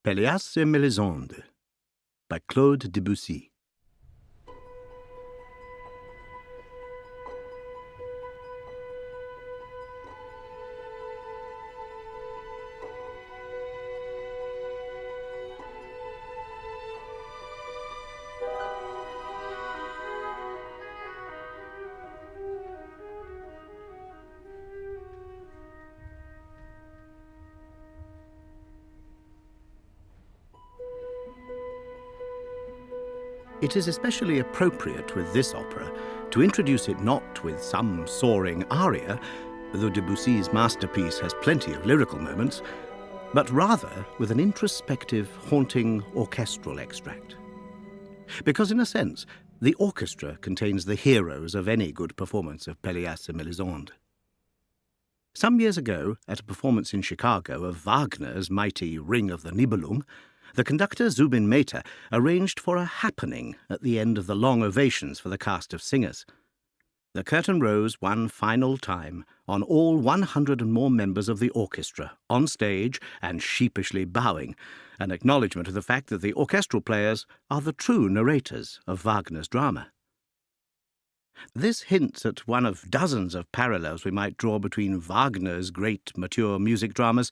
Pelleas and Melisande by Claude Debussy. It is especially appropriate with this opera to introduce it not with some soaring aria, though Debussy's masterpiece has plenty of lyrical moments, but rather with an introspective, haunting orchestral extract. Because in a sense, the orchestra contains the heroes of any good performance of Pelleas and Melisande. Some years ago, at a performance in Chicago of Wagner's mighty Ring of the Nibelung, the conductor Zubin Mehta arranged for a happening at the end of the long ovations for the cast of singers. The curtain rose one final time on all 100 and more members of the orchestra on stage and sheepishly bowing, an acknowledgement of the fact that the orchestral players are the true narrators of Wagner's drama. This hints at one of dozens of parallels we might draw between Wagner's great mature music dramas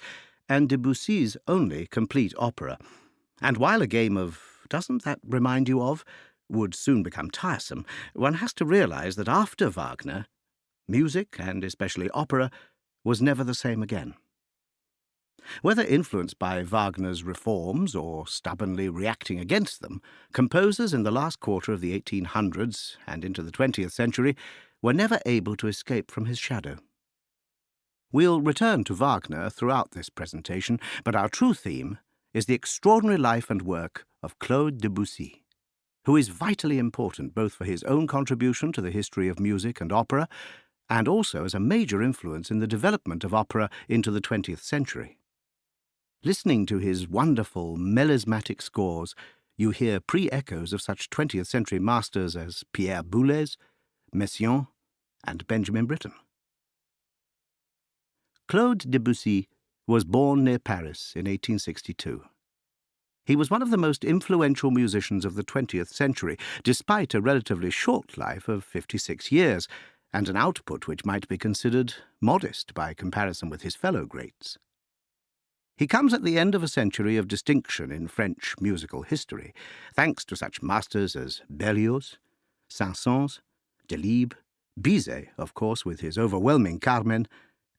and Debussy's only complete opera. And while a game of "doesn't that remind you of" would soon become tiresome, one has to realize that after Wagner, music, and especially opera, was never the same again. Whether influenced by Wagner's reforms or stubbornly reacting against them, composers in the last quarter of the 1800s and into the 20th century were never able to escape from his shadow. We'll return to Wagner throughout this presentation, but our true theme is the extraordinary life and work of Claude Debussy, who is vitally important both for his own contribution to the history of music and opera, and also as a major influence in the development of opera into the 20th century. Listening to his wonderful melismatic scores, you hear pre-echoes of such 20th century masters as Pierre Boulez, Messiaen, and Benjamin Britten. Claude Debussy was born near Paris in 1862. He was one of the most influential musicians of the 20th century, despite a relatively short life of 56 years, and an output which might be considered modest by comparison with his fellow greats. He comes at the end of a century of distinction in French musical history, thanks to such masters as Berlioz, Saint-Saëns, Delibes, Bizet, of course, with his overwhelming Carmen,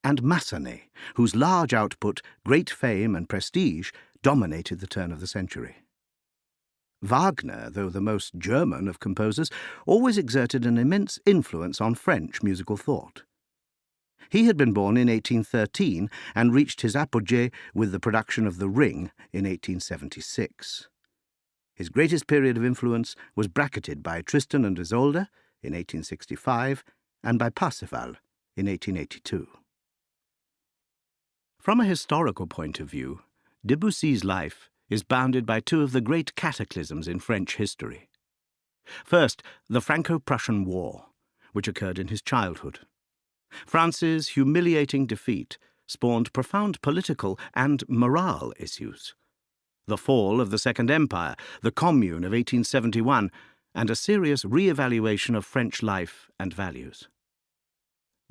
and Massenet, whose large output, great fame and prestige dominated the turn of the century. Wagner, though the most German of composers, always exerted an immense influence on French musical thought. He had been born in 1813 and reached his apogee with the production of The Ring in 1876. His greatest period of influence was bracketed by Tristan and Isolde in 1865 and by Parsifal in 1882. From a historical point of view, Debussy's life is bounded by two of the great cataclysms in French history. First, the Franco-Prussian War, which occurred in his childhood. France's humiliating defeat spawned profound political and moral issues. The fall of the Second Empire, the Commune of 1871, and a serious re-evaluation of French life and values.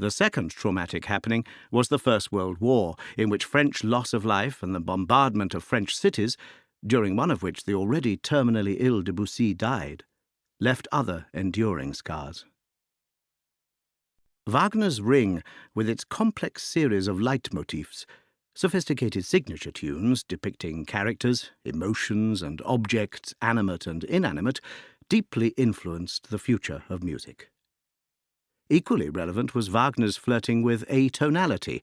The second traumatic happening was the First World War, in which French loss of life and the bombardment of French cities, during one of which the already terminally ill Debussy died, left other enduring scars. Wagner's Ring, with its complex series of leitmotifs, sophisticated signature tunes depicting characters, emotions, and objects, animate and inanimate, deeply influenced the future of music. Equally relevant was Wagner's flirting with atonality,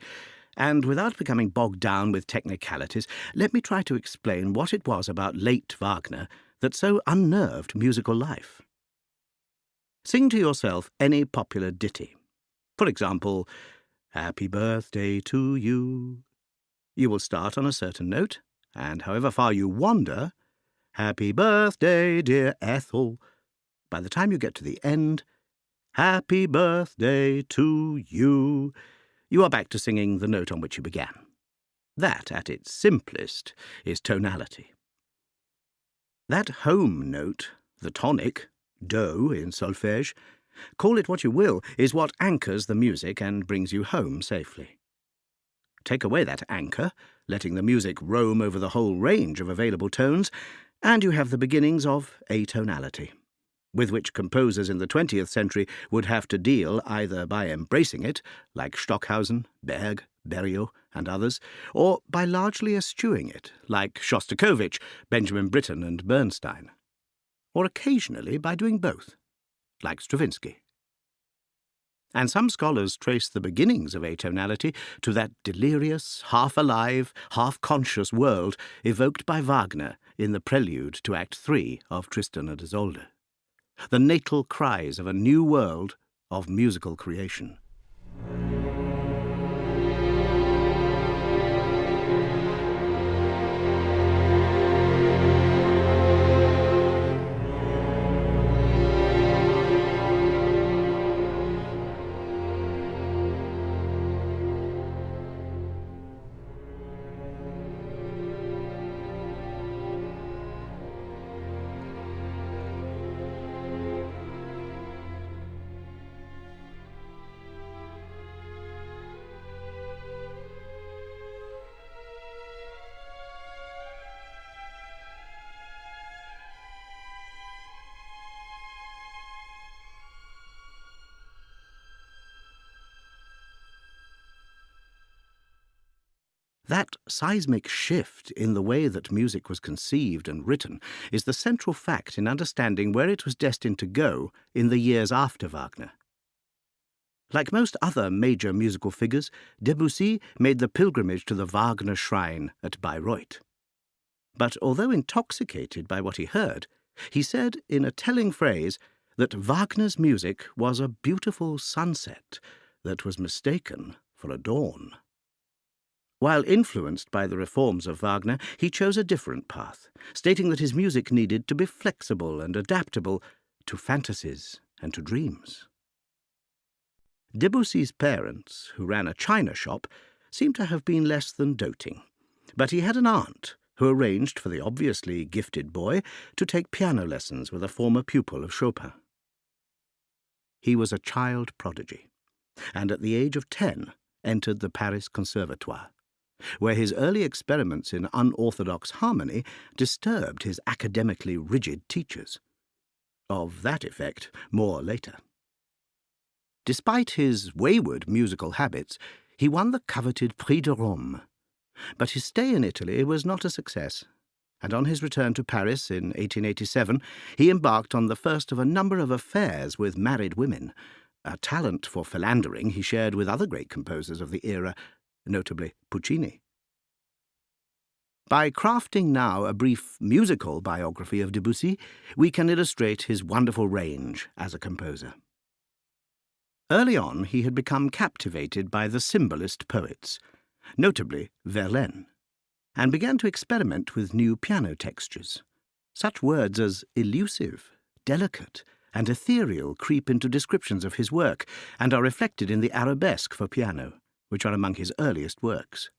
and without becoming bogged down with technicalities, let me try to explain what it was about late Wagner that so unnerved musical life. Sing to yourself any popular ditty. For example, "Happy Birthday to You." You will start on a certain note, and however far you wander, "Happy birthday, dear Ethel." By the time you get to the end, "Happy birthday to you," you are back to singing the note on which you began. That, at its simplest, is tonality. That home note, the tonic, do in solfège, call it what you will, is what anchors the music and brings you home safely. Take away that anchor, letting the music roam over the whole range of available tones, and you have the beginnings of atonality, with which composers in the 20th century would have to deal either by embracing it, like Stockhausen, Berg, Berio, and others, or by largely eschewing it, like Shostakovich, Benjamin Britten, and Bernstein, or occasionally by doing both, like Stravinsky. And some scholars trace the beginnings of atonality to that delirious, half-alive, half-conscious world evoked by Wagner in the prelude to Act III of Tristan and Isolde, the natal cries of a new world of musical creation. That seismic shift in the way that music was conceived and written is the central fact in understanding where it was destined to go in the years after Wagner. Like most other major musical figures, Debussy made the pilgrimage to the Wagner shrine at Bayreuth. But although intoxicated by what he heard, he said in a telling phrase that Wagner's music was a beautiful sunset that was mistaken for a dawn. While influenced by the reforms of Wagner, he chose a different path, stating that his music needed to be flexible and adaptable to fantasies and to dreams. Debussy's parents, who ran a china shop, seem to have been less than doting, but he had an aunt who arranged for the obviously gifted boy to take piano lessons with a former pupil of Chopin. He was a child prodigy, and at the age of 10 entered the Paris Conservatoire, where his early experiments in unorthodox harmony disturbed his academically rigid teachers. Of that effect, more later. Despite his wayward musical habits, he won the coveted Prix de Rome, but his stay in Italy was not a success, and on his return to Paris in 1887, he embarked on the first of a number of affairs with married women, a talent for philandering he shared with other great composers of the era, notably Puccini. By crafting now a brief musical biography of Debussy, we can illustrate his wonderful range as a composer. Early on, he had become captivated by the symbolist poets, notably Verlaine, and began to experiment with new piano textures. Such words as elusive, delicate, and ethereal creep into descriptions of his work and are reflected in the arabesque for piano, which are among his earliest works.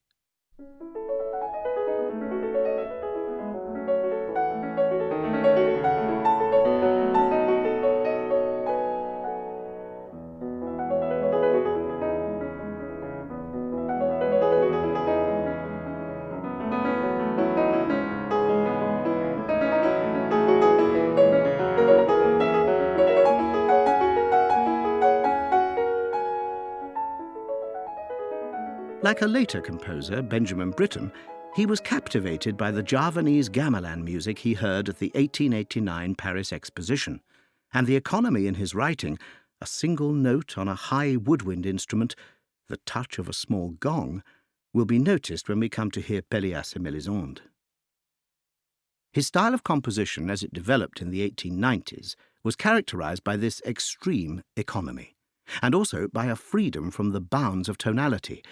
Like a later composer, Benjamin Britten, he was captivated by the Javanese gamelan music he heard at the 1889 Paris Exposition, and the economy in his writing, a single note on a high woodwind instrument, the touch of a small gong, will be noticed when we come to hear Pelleas and Melisande. His style of composition, as it developed in the 1890s, was characterized by this extreme economy, and also by a freedom from the bounds of tonality,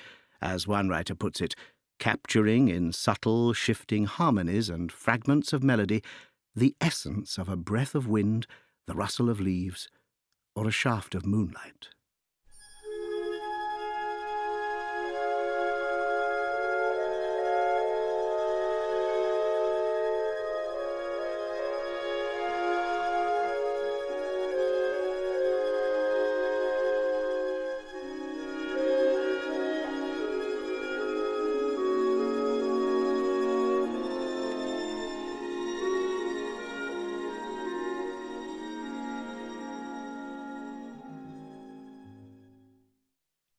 as one writer puts it, capturing in subtle, shifting harmonies and fragments of melody the essence of a breath of wind, the rustle of leaves, or a shaft of moonlight.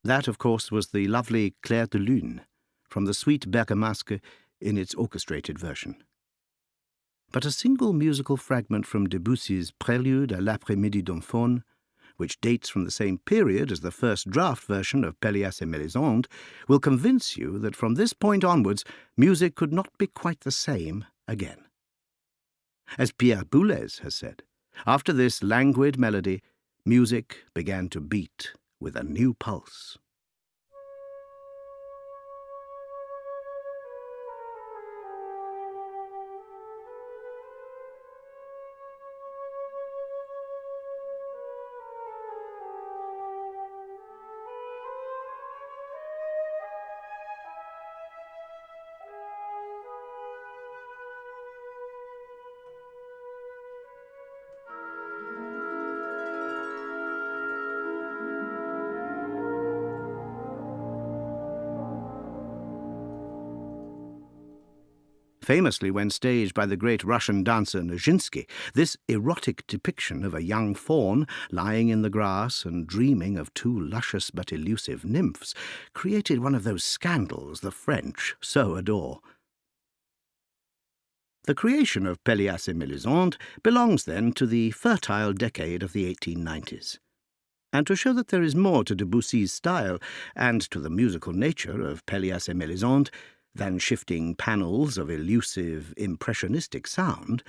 That, of course, was the lovely Clair de Lune, from the Suite Bergamasque in its orchestrated version. But a single musical fragment from Debussy's Prélude à l'après-midi d'un faune, which dates from the same period as the first draft version of Pelleas and Melisande, will convince you that from this point onwards music could not be quite the same again. As Pierre Boulez has said, after this languid melody, music began to beat with a new pulse. Famously, when staged by the great Russian dancer Nijinsky, this erotic depiction of a young faun lying in the grass and dreaming of two luscious but elusive nymphs created one of those scandals the French so adore. The creation of Pelleas and Melisande belongs then to the fertile decade of the 1890s. And to show that there is more to Debussy's style and to the musical nature of Pelleas and Melisande than shifting panels of elusive, impressionistic sound,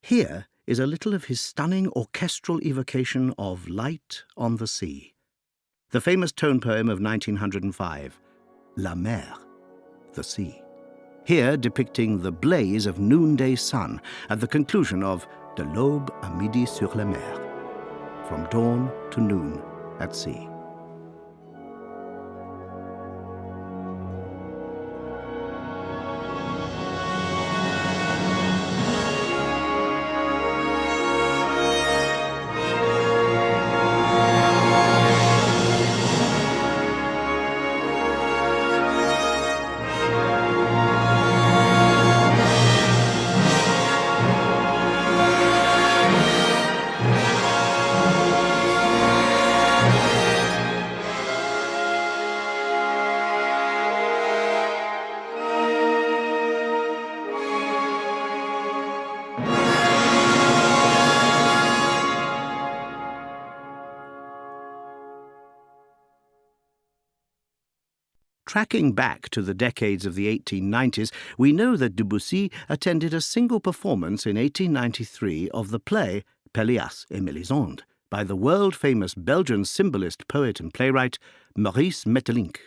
here is a little of his stunning orchestral evocation of Light on the Sea, the famous tone poem of 1905, La Mer, the sea, here depicting the blaze of noonday sun at the conclusion of De l'aube à midi sur la mer, from dawn to noon at sea. Tracking back to the decades of the 1890s, we know that Debussy attended a single performance in 1893 of the play Pelleas and Melisande by the world-famous Belgian symbolist, poet and playwright Maurice Maeterlinck.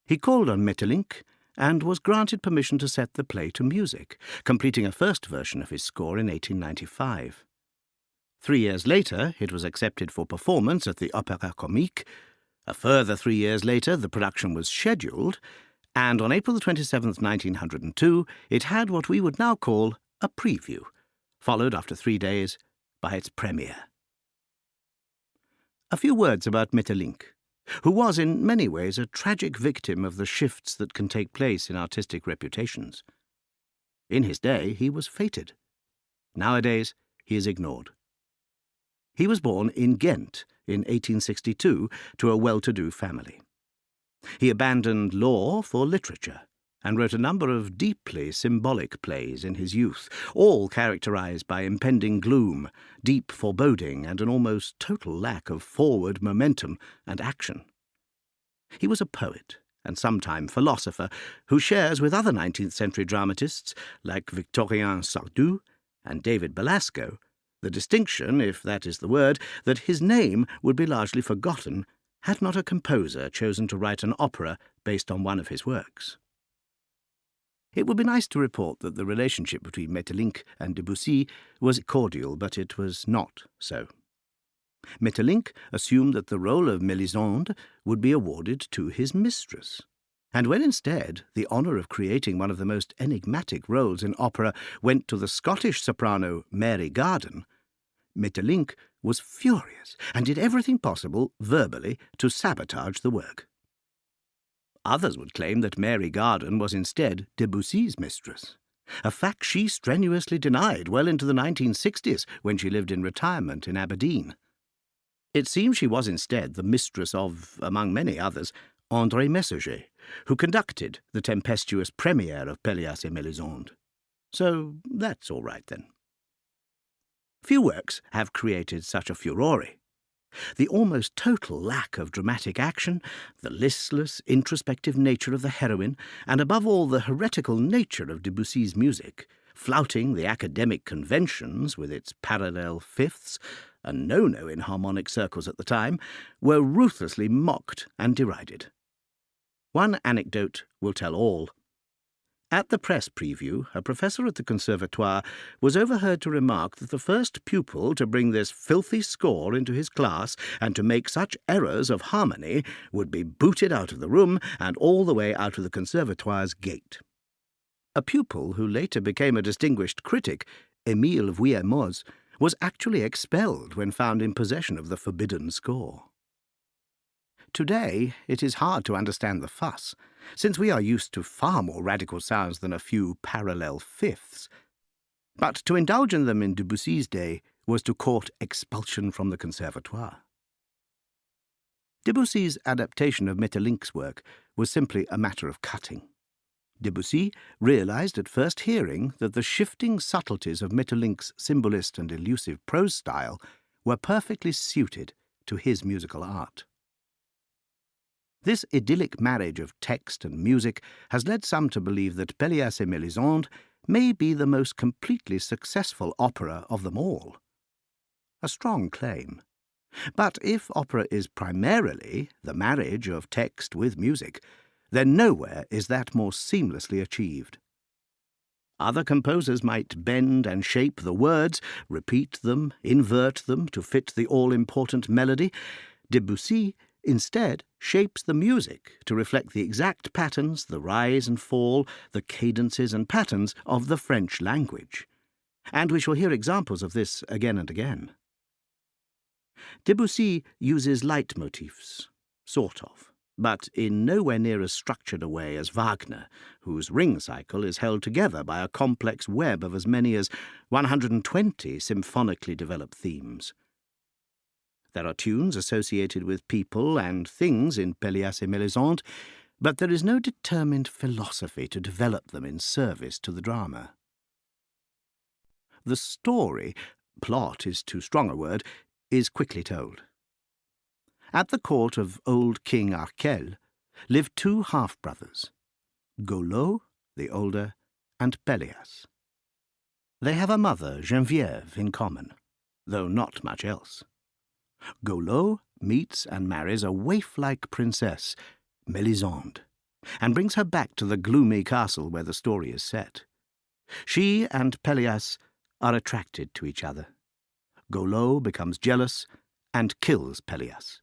He called on Maeterlinck and was granted permission to set the play to music, completing a first version of his score in 1895. 3 years later, it was accepted for performance at the Opéra Comique. A further 3 years later, the production was scheduled, and on April 27, 1902, it had what we would now call a preview, followed after 3 days by its premiere. A few words about Maeterlinck, who was in many ways a tragic victim of the shifts that can take place in artistic reputations. In his day, he was feted. Nowadays, he is ignored. He was born in Ghent in 1862 to a well-to-do family. He abandoned law for literature and wrote a number of deeply symbolic plays in his youth, all characterized by impending gloom, deep foreboding, and an almost total lack of forward momentum and action. He was a poet and sometime philosopher who shares with other 19th-century dramatists like Victorien Sardou and David Belasco the distinction, if that is the word, that his name would be largely forgotten had not a composer chosen to write an opera based on one of his works. It would be nice to report that the relationship between Maeterlinck and Debussy was cordial, but it was not so. Maeterlinck assumed that the role of Melisande would be awarded to his mistress, and when instead the honour of creating one of the most enigmatic roles in opera went to the Scottish soprano Mary Garden, Maeterlinck was furious and did everything possible, verbally, to sabotage the work. Others would claim that Mary Garden was instead Debussy's mistress, a fact she strenuously denied well into the 1960s when she lived in retirement in Aberdeen. It seems she was instead the mistress of, among many others, André Messager, who conducted the tempestuous premiere of Pelleas and Melisande. So that's all right then. Few works have created such a furore. The almost total lack of dramatic action, the listless, introspective nature of the heroine, and above all the heretical nature of Debussy's music, flouting the academic conventions with its parallel fifths, a no-no in harmonic circles at the time, were ruthlessly mocked and derided. One anecdote will tell all. At the press preview, a professor at the Conservatoire was overheard to remark that the first pupil to bring this filthy score into his class and to make such errors of harmony would be booted out of the room and all the way out of the Conservatoire's gate. A pupil who later became a distinguished critic, Émile Vuillermoz, was actually expelled when found in possession of the forbidden score. Today, it is hard to understand the fuss, since we are used to far more radical sounds than a few parallel fifths. But to indulge in them in Debussy's day was to court expulsion from the Conservatoire. Debussy's adaptation of Maeterlinck's work was simply a matter of cutting. Debussy realized at first hearing that the shifting subtleties of Maeterlinck's symbolist and elusive prose style were perfectly suited to his musical art. This idyllic marriage of text and music has led some to believe that Pelleas and Melisande may be the most completely successful opera of them all. A strong claim. But if opera is primarily the marriage of text with music, then nowhere is that more seamlessly achieved. Other composers might bend and shape the words, repeat them, invert them to fit the all-important melody. Debussy instead shapes the music to reflect the exact patterns, the rise and fall, the cadences and patterns of the French language. And we shall hear examples of this again and again. Debussy uses leitmotifs, sort of, but in nowhere near as structured a way as Wagner, whose ring cycle is held together by a complex web of as many as 120 symphonically developed themes. There are tunes associated with people and things in Pelleas and Melisande, but there is no determined philosophy to develop them in service to the drama. The story, plot is too strong a word, is quickly told. At the court of old King Arkel lived two half-brothers, Golaud, the older, and Pelléas. They have a mother, Geneviève, in common, though not much else. Golaud meets and marries a waif-like princess, Melisande, and brings her back to the gloomy castle where the story is set. She and Pelléas are attracted to each other. Golaud becomes jealous and kills Pelléas.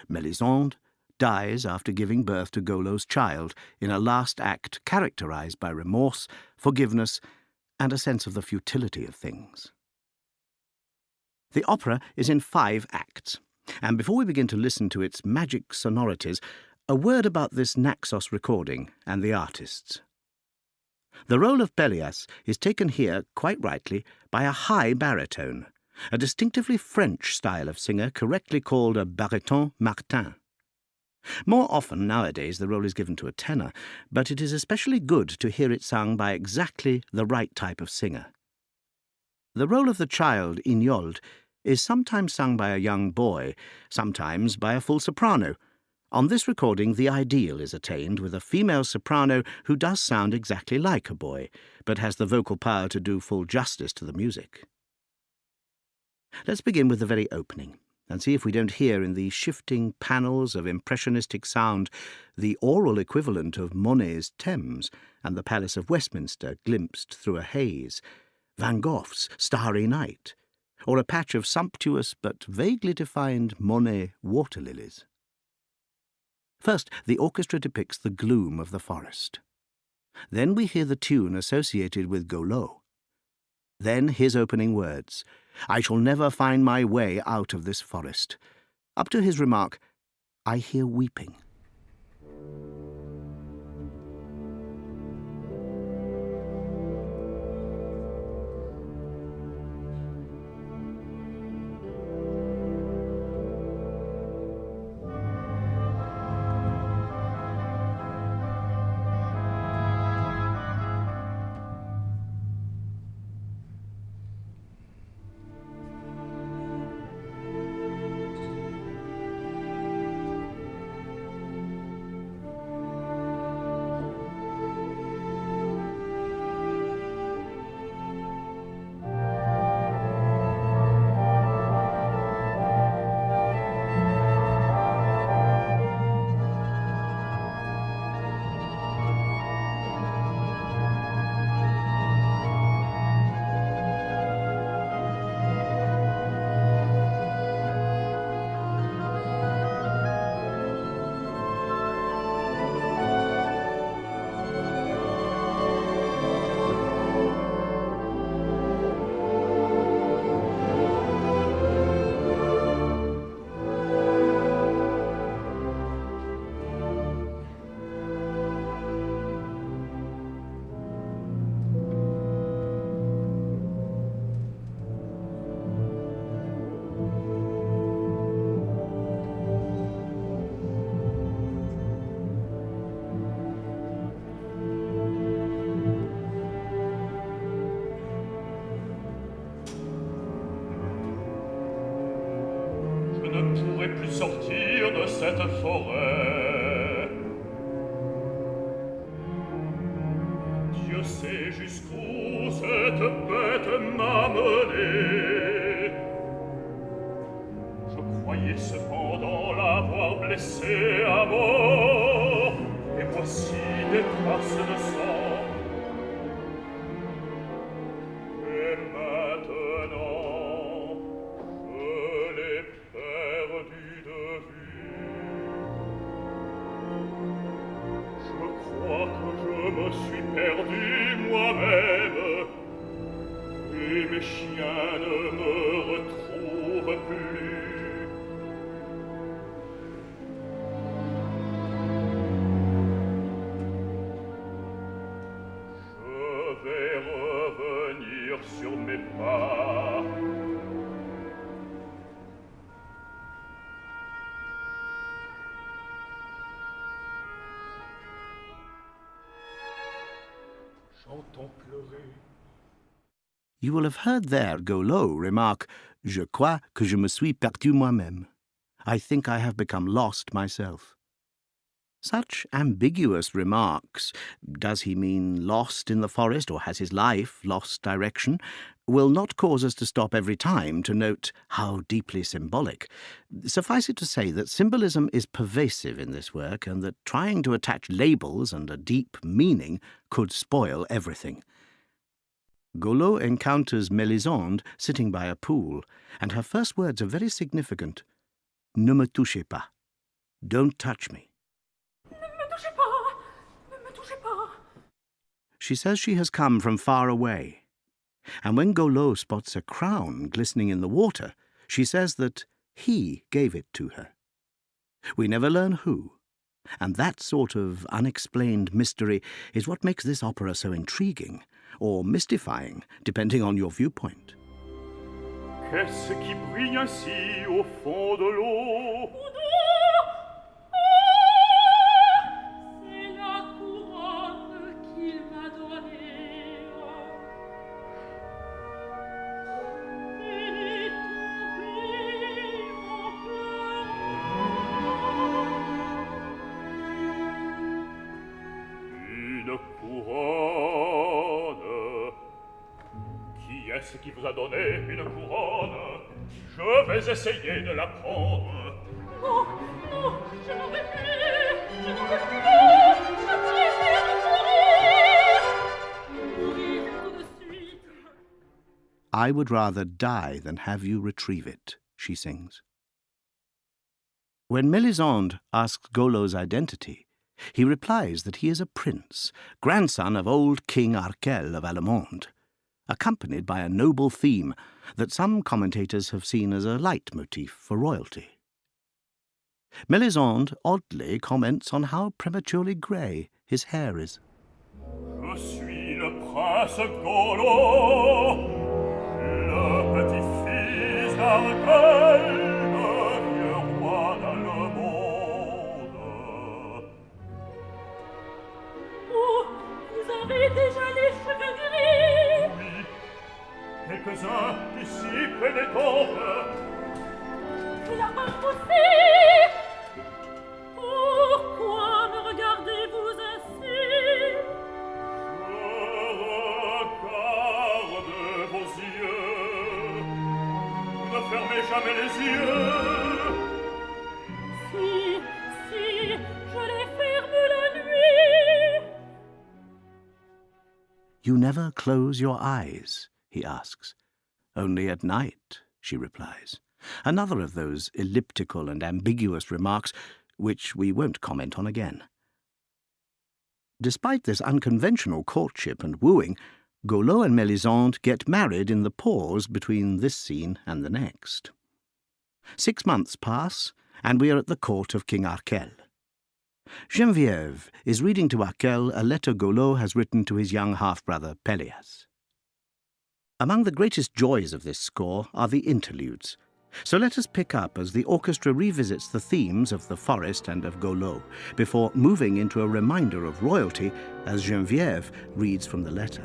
Melisande dies after giving birth to Golaud's child in a last act characterized by remorse, forgiveness, and a sense of the futility of things. The opera is in 5 acts, and before we begin to listen to its magic sonorities, a word about this Naxos recording and the artists. The role of Pelléas is taken here, quite rightly, by a high baritone, a distinctively French style of singer correctly called a baryton martin. More often nowadays the role is given to a tenor, but it is especially good to hear it sung by exactly the right type of singer. The role of the child, Yniold, is sometimes sung by a young boy, sometimes by a full soprano. On this recording, the ideal is attained with a female soprano who does sound exactly like a boy, but has the vocal power to do full justice to the music. Let's begin with the very opening, and see if we don't hear in the shifting panels of impressionistic sound the oral equivalent of Monet's Thames and the Palace of Westminster glimpsed through a haze, Van Gogh's Starry Night, or a patch of sumptuous but vaguely defined Monet water lilies. First, the orchestra depicts the gloom of the forest. Then we hear the tune associated with Golaud. Then his opening words, "I shall never find my way out of this forest," up to his remark, "I hear weeping." pourrai plus sortir de cette forêt. Dieu sait jusqu'où cette bête m'a mené. Je croyais cependant l'avoir blessée à mort, et voici des traces de sang. Et maintenant, je l'ai perdu de vue. Je crois que je me suis perdu moi-même, et mes chiens ne me retrouvent plus. Je vais revenir sur mes pas. J'entends pleurer. You will have heard there Golaud remark, Je crois que je me suis perdu moi-même. I think I have become lost myself. Such ambiguous remarks, does he mean lost in the forest or has his life lost direction, will not cause us to stop every time to note how deeply symbolic. Suffice it to say that symbolism is pervasive in this work and that trying to attach labels and a deep meaning could spoil everything. Golaud encounters Mélisande sitting by a pool, and her first words are very significant. Ne me touchez pas. Don't touch me. She says she has come from far away, and when Golaud spots a crown glistening in the water, she says that he gave it to her. We never learn who, and that sort of unexplained mystery is what makes this opera so intriguing, or mystifying, depending on your viewpoint. Qu'est-ce qui brille ainsi au fond de l'eau? C'est la couronne qu'il m'a donnée. Il est tombé en Une couronne. Qui est-ce qui vous a donné une couronne? Je vais essayer de la prendre. Non, non, je n'en veux plus, je n'en veux plus, je préfère mourir tout de suite. I would rather die than have you retrieve it, she sings. When Melisande asks Golaud's identity, he replies that he is a prince, grandson of old King Arkel of Allemande, accompanied by a noble theme that some commentators have seen as a leitmotif for royalty. Melisande oddly comments on how prematurely grey his hair is. Je suis le prince Golaud, le petit-fils d'Arkel, le vieux roi d'Allemande. Oh, vous avez déjà les cheveux gris. Oui, quelques-uns ici près des tempes. Et la barbe aussi. Pourquoi me regardez-vous ainsi? Je regarde vos yeux. Vous ne fermez jamais les yeux. Si, je les ferme la nuit. You never close your eyes, he asks. Only at night, she replies. Another of those elliptical and ambiguous remarks which we won't comment on again. Despite this unconventional courtship and wooing, Golaud and Mélisande get married in the pause between this scene and the next. 6 months pass, and we are at the court of King Arkel. Geneviève is reading to Arkel a letter Golaud has written to his young half-brother Pelleas. Among the greatest joys of this score are the interludes. So let us pick up as the orchestra revisits the themes of the forest and of Golaud, before moving into a reminder of royalty as Geneviève reads from the letter.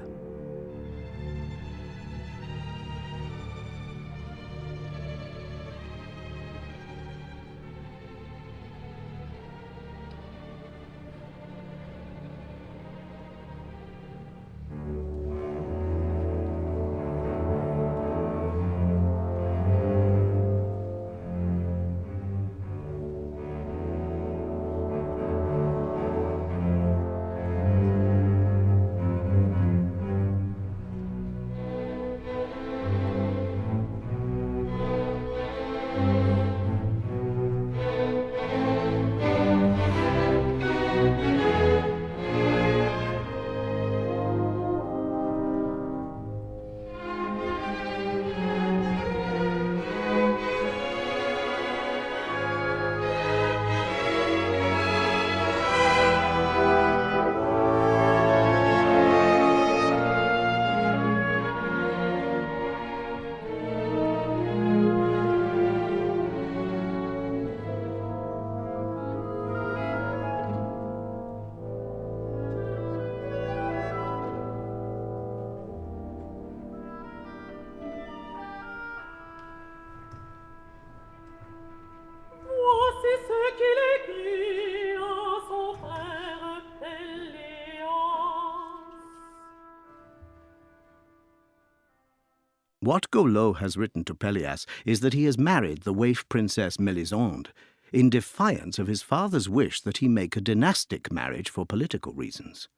What Golaud has written to Pelléas is that he has married the waif princess Melisande in defiance of his father's wish that he make a dynastic marriage for political reasons.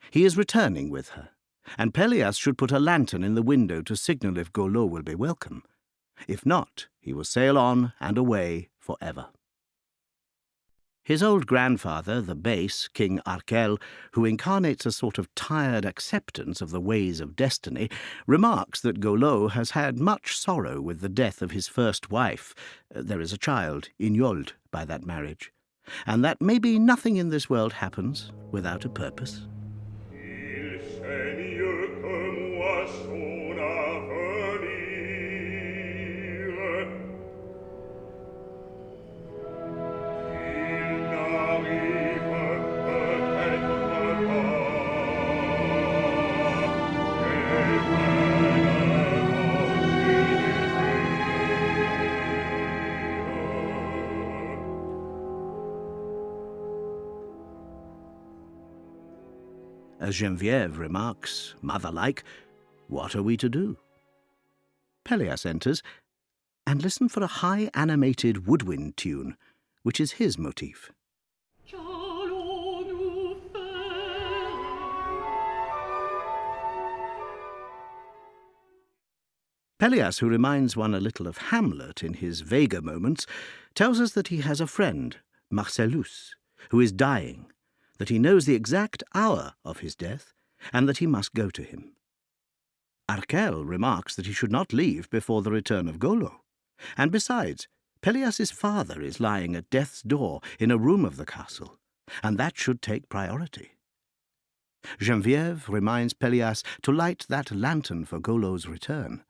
He is returning with her, and Pelléas should put a lantern in the window to signal if Golaud will be welcome. If not, he will sail on and away forever. His old grandfather, the bass, King Arkel, who incarnates a sort of tired acceptance of the ways of destiny, remarks that Golaud has had much sorrow with the death of his first wife. There is a child, Yniold, by that marriage, and that maybe nothing in this world happens without a purpose. Il sait mieux que moi son avenir. Il n'arrive peut-être pas, et As Geneviève remarks, mother-like, what are we to do? Pelléas enters, and listen for a high animated woodwind tune, which is his motif. Qu'allons-nous faire? Pelléas, who reminds one a little of Hamlet in his vaguer moments, tells us that he has a friend, Marcellus, who is dying, that he knows the exact hour of his death, and that he must go to him. Arkel remarks that he should not leave before the return of Golaud, and besides, Pelléas's father is lying at death's door in a room of the castle, and that should take priority. Geneviève reminds Pelléas to light that lantern for Golaud's return,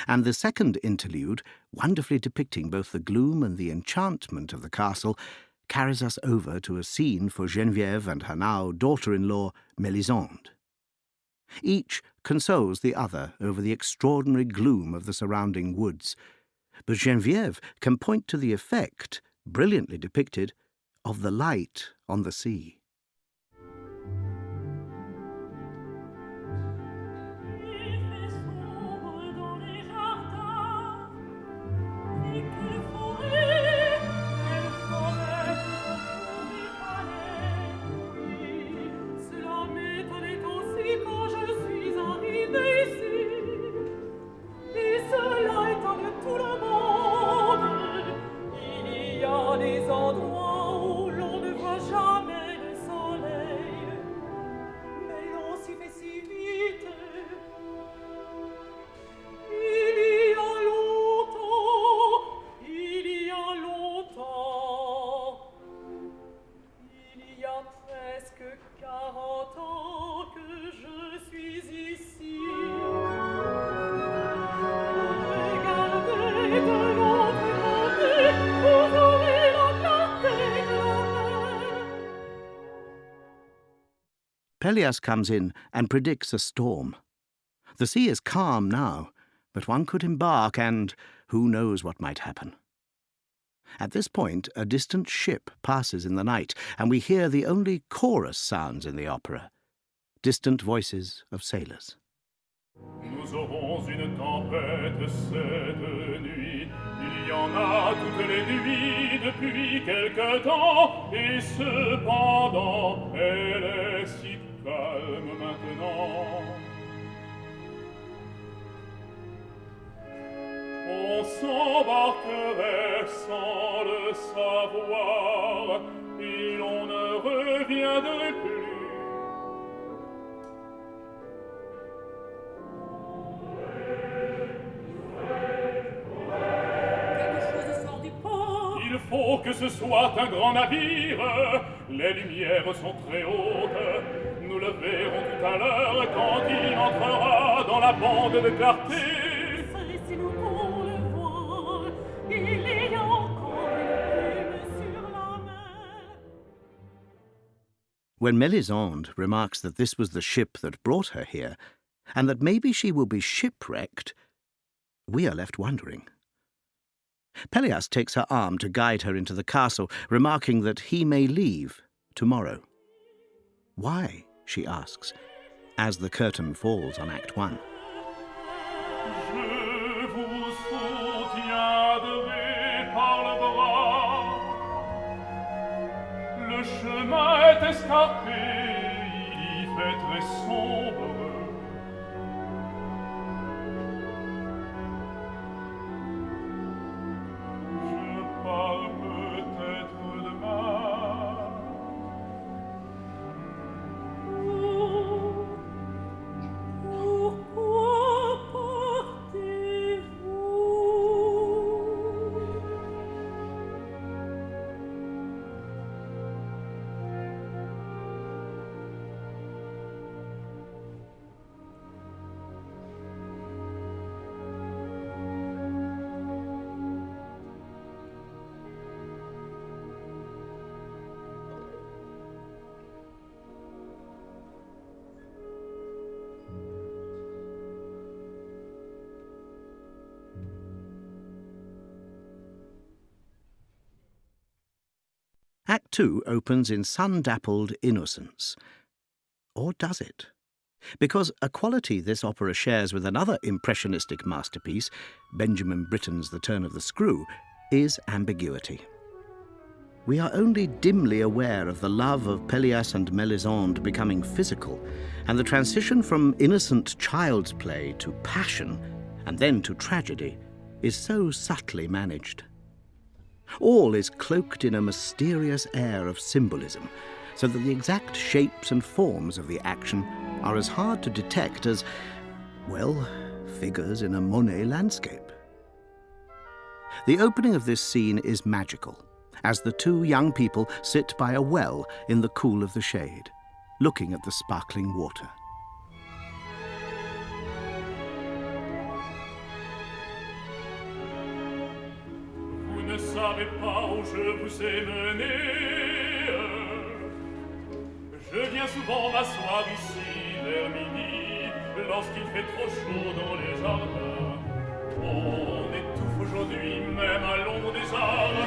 and the second interlude, wonderfully depicting both the gloom and the enchantment of the castle, carries us over to a scene for Geneviève and her now daughter-in-law, Melisande. Each consoles the other over the extraordinary gloom of the surrounding woods, but Geneviève can point to the effect, brilliantly depicted, of the light on the sea. Pelléas comes in and predicts a storm. The sea is calm now, but one could embark and who knows what might happen. At this point, a distant ship passes in the night, and we hear the only chorus sounds in the opera, distant voices of sailors. Nous aurons une tempête cette nuit. Il y en a toutes les nuits depuis quelque temps, et cependant elle est si calme maintenant. On s'embarquerait sans le savoir, et l'on ne reviendrait plus. Il faut que ce soit un grand navire, les lumières sont très hautes, nous le verrons tout à l'heure quand il entrera dans la bande de clarté. Si nous pouvons le voir, il y a encore une plume sur la mer. When Melisande remarks that this was the ship that brought her here, and that maybe she will be shipwrecked, we are left wondering. Pelléas takes her arm to guide her into the castle, remarking that he may leave tomorrow. Why, she asks, as the curtain falls on Act 1. Je vous soutiendrai par le bras. Le chemin est escarpé, il y fait très sombre. Je pars peut-être demain. Pourquoi partez-vous? Act 2 opens in sun-dappled innocence. Or does it? Because a quality this opera shares with another impressionistic masterpiece, Benjamin Britten's The Turn of the Screw, is ambiguity. We are only dimly aware of the love of Pelleas and Melisande becoming physical, and the transition from innocent child's play to passion, and then to tragedy, is so subtly managed. All is cloaked in a mysterious air of symbolism, so that the exact shapes and forms of the action are as hard to detect as, well, figures in a Monet landscape. The opening of this scene is magical, as the two young people sit by a well in the cool of the shade, looking at the sparkling water. Vous ne savez pas où je vous ai mené. Je viens souvent m'asseoir ici vers midi, lorsqu'il fait trop chaud dans les jardins. On étouffe aujourd'hui même à l'ombre des arbres.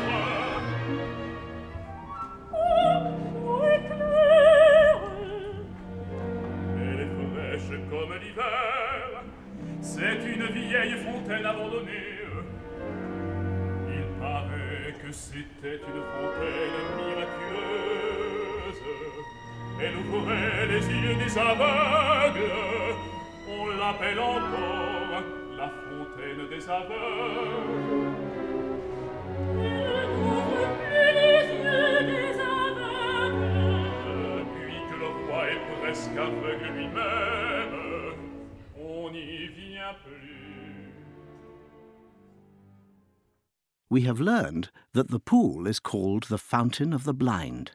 Elle est fraîche comme l'hiver. C'est une vieille fontaine abandonnée. Il paraît que c'était une fontaine miraculeuse. Elle ouvrait les yeux des aveugles. On l'appelle encore la fontaine des aveugles. Elle n'ouvre plus les yeux des aveugles. Depuis que le roi est presque aveugle lui-même, on n'y vient plus. We have learned that the pool is called the Fountain of the Blind,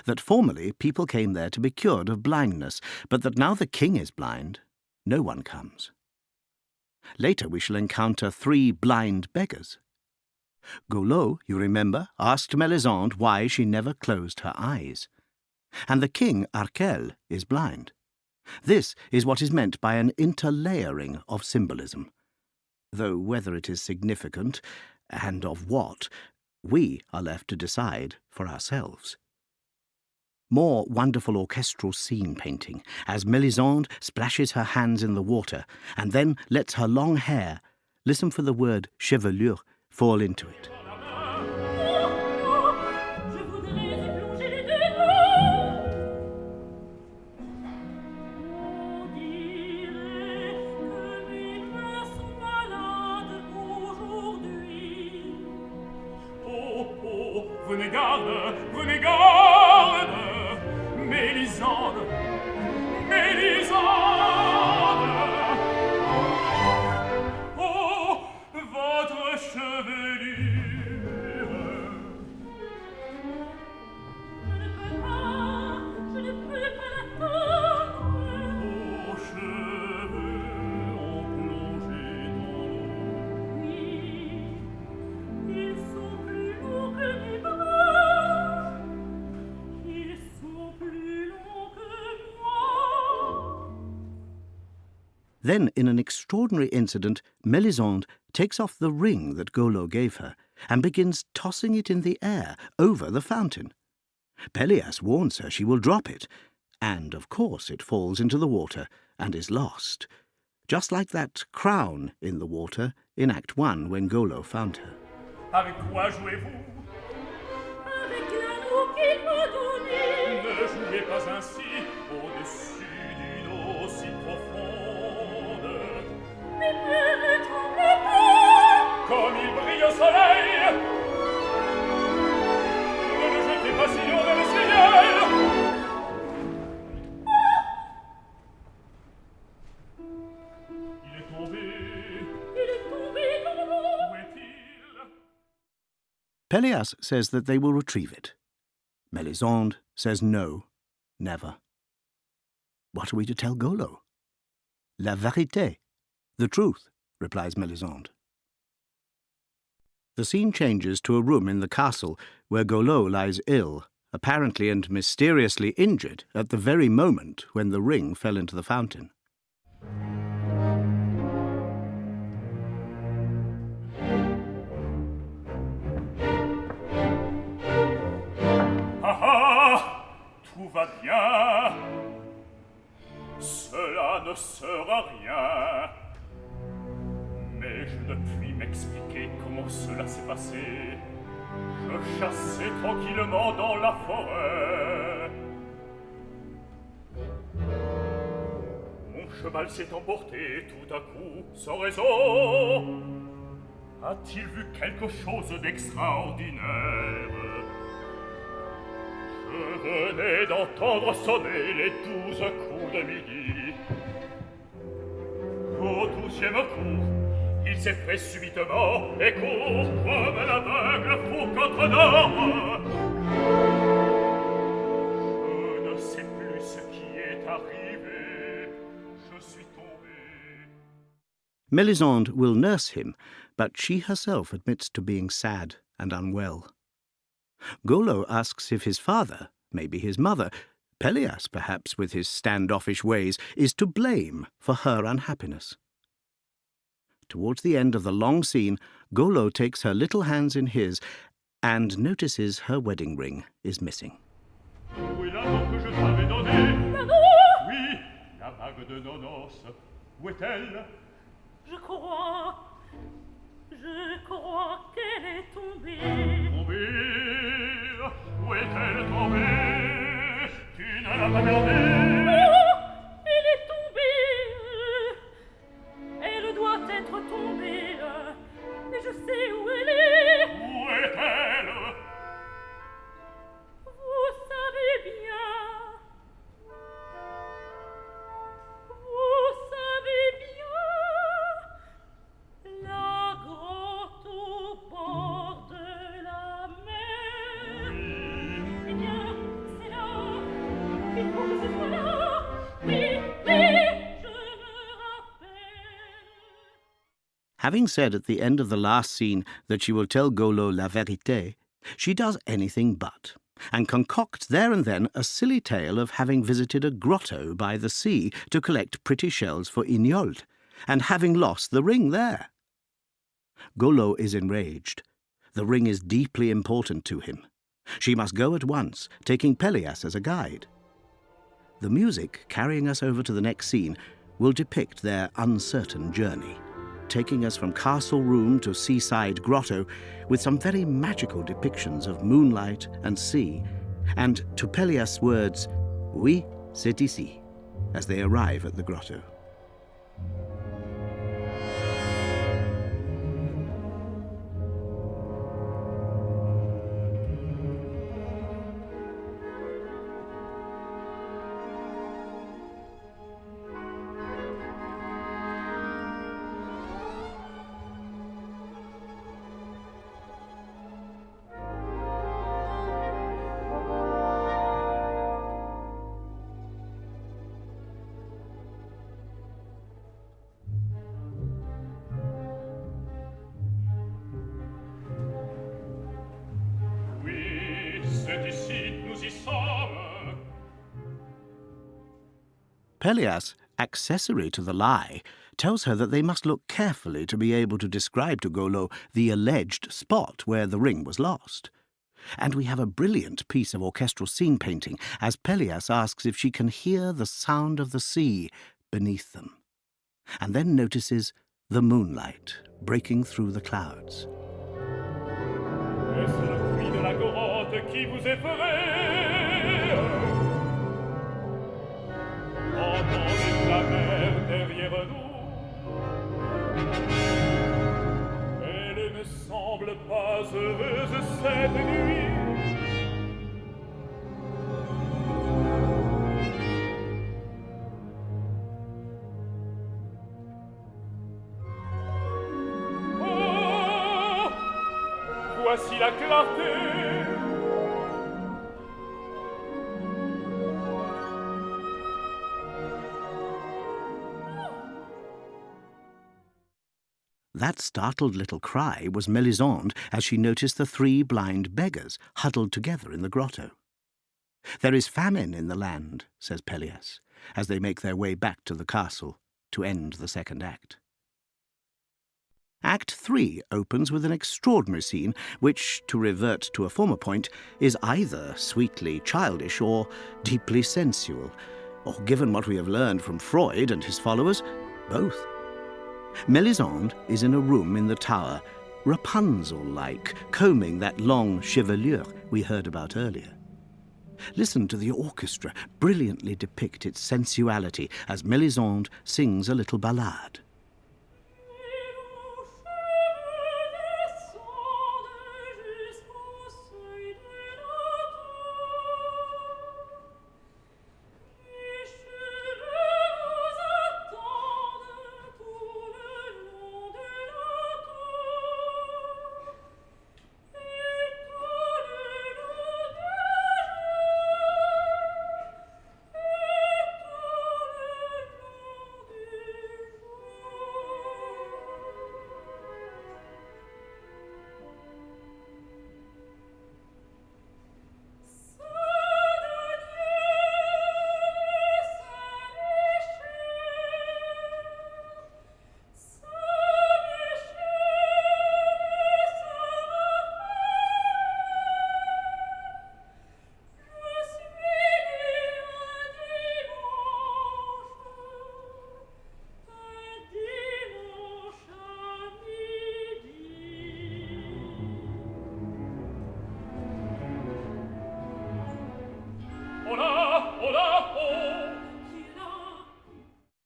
that formerly people came there to be cured of blindness, but that now the king is blind, no one comes. Later we shall encounter 3 blind beggars. Golaud, you remember, asked Melisande why she never closed her eyes. And the king, Arkel, is blind. This is what is meant by an interlayering of symbolism, though whether it is significant, and of what, we are left to decide for ourselves. More wonderful orchestral scene painting, as Melisande splashes her hands in the water and then lets her long hair, listen for the word chevelure, fall into it. Je voudrais y plonger les 2 mains. On dirait que mes mains sont malades aujourd'hui. Oh, oh, prenez garde, prenez garde, Mélisande, Mélisande. Oh, votre chevelure. Je ne peux pas l'attendre. Vos cheveux ont plongé dans l'eau. Oui, ils sont plus longs que mes bras. Ils sont plus longs que moi. Then, in an extraordinary incident, Melisande takes off the ring that Golaud gave her and begins tossing it in the air over the fountain. Pelleas warns her she will drop it, and, of course, it falls into the water and is lost, just like that crown in the water in Act I when Golaud found her. Avec quoi jouez-vous? Avec l'anneau qu'il m'a donné. Ne jouez pas ainsi au-dessus d'une eau si profonde. Mais ne tremblez pas. Comme il brille au soleil. Ne le jetez pas si haut dans le ciel. Il est tombé. Il est tombé dans l'eau. Où est-il? Pelléas says that they will retrieve it. Melisande says no, never. What are we to tell Golaud? La vérité, the truth, replies Melisande. The scene changes to a room in the castle where Golaud lies ill, apparently and mysteriously injured at the very moment when the ring fell into the fountain. Tout va bien. Cela ne sera rien. Mais je ne puis m'expliquer comment cela s'est passé. Je chassais tranquillement dans la forêt. Mon cheval s'est emporté tout à coup, sans raison. A-t-il vu quelque chose d'extraordinaire? Je venais d'entendre sonner les 12 coups de midi. Au 12e coup, il s'effraie subitement et court comme un aveugle fou contre d'or. Je ne sais plus ce qui est arrivé. Je suis tombé. Melisande will nurse him, but she herself admits to being sad and unwell. Golaud asks if his father, maybe his mother, Pelléas perhaps with his standoffish ways, is to blame for her unhappiness. Towards the end of the long scene, Golaud takes her little hands in his and notices her wedding ring is missing. Où est l'anneau que je t'avais donné? L'anneau? Oui, la bague de nos noces. Où est-elle? Je crois qu'elle est tombée. Tombée? Où est-elle tombée? Tu ne l'as pas gardée? Oh, elle est tombée. Elle doit être tombée. Mais je sais où elle est. Où est-elle? Vous savez bien. Vous savez bien. La grotte au bord de la mer. Eh bien, c'est là. Il faut que ce soit là. Oui, je me rappelle. Having said at the end of the last scene that she will tell Golaud la vérité, she does anything but, and concocts there and then a silly tale of having visited a grotto by the sea to collect pretty shells for Yniold, and having lost the ring there. Golaud is enraged. The ring is deeply important to him. She must go at once, taking Pelléas as a guide. The music, carrying us over to the next scene, will depict their uncertain journey, taking us from castle room to seaside grotto with some very magical depictions of moonlight and sea, and to Pelléas' words, "Oui, c'est ici," as they arrive at the grotto. Oui, c'est ici, nous y sommes. Pelléas, accessory to the lie, tells her that they must look carefully to be able to describe to Golaud the alleged spot where the ring was lost. And we have a brilliant piece of orchestral scene painting as Pelléas asks if she can hear the sound of the sea beneath them, and then notices the moonlight breaking through the clouds. Est-ce le cri de la grotte qui vous effraie? Entendez la mer derrière nous. Elle ne semble pas heureuse cette nuit. Oh, voici la clarté. That startled little cry was Melisande as she noticed the three blind beggars huddled together in the grotto. "There is famine in the land," says Pelleas, as they make their way back to the castle to end the second act. Act 3 opens with an extraordinary scene which, to revert to a former point, is either sweetly childish or deeply sensual, or, given what we have learned from Freud and his followers, both. Melisande is in a room in the tower, Rapunzel-like, combing that long chevelure we heard about earlier. Listen to the orchestra brilliantly depict its sensuality as Melisande sings a little ballade.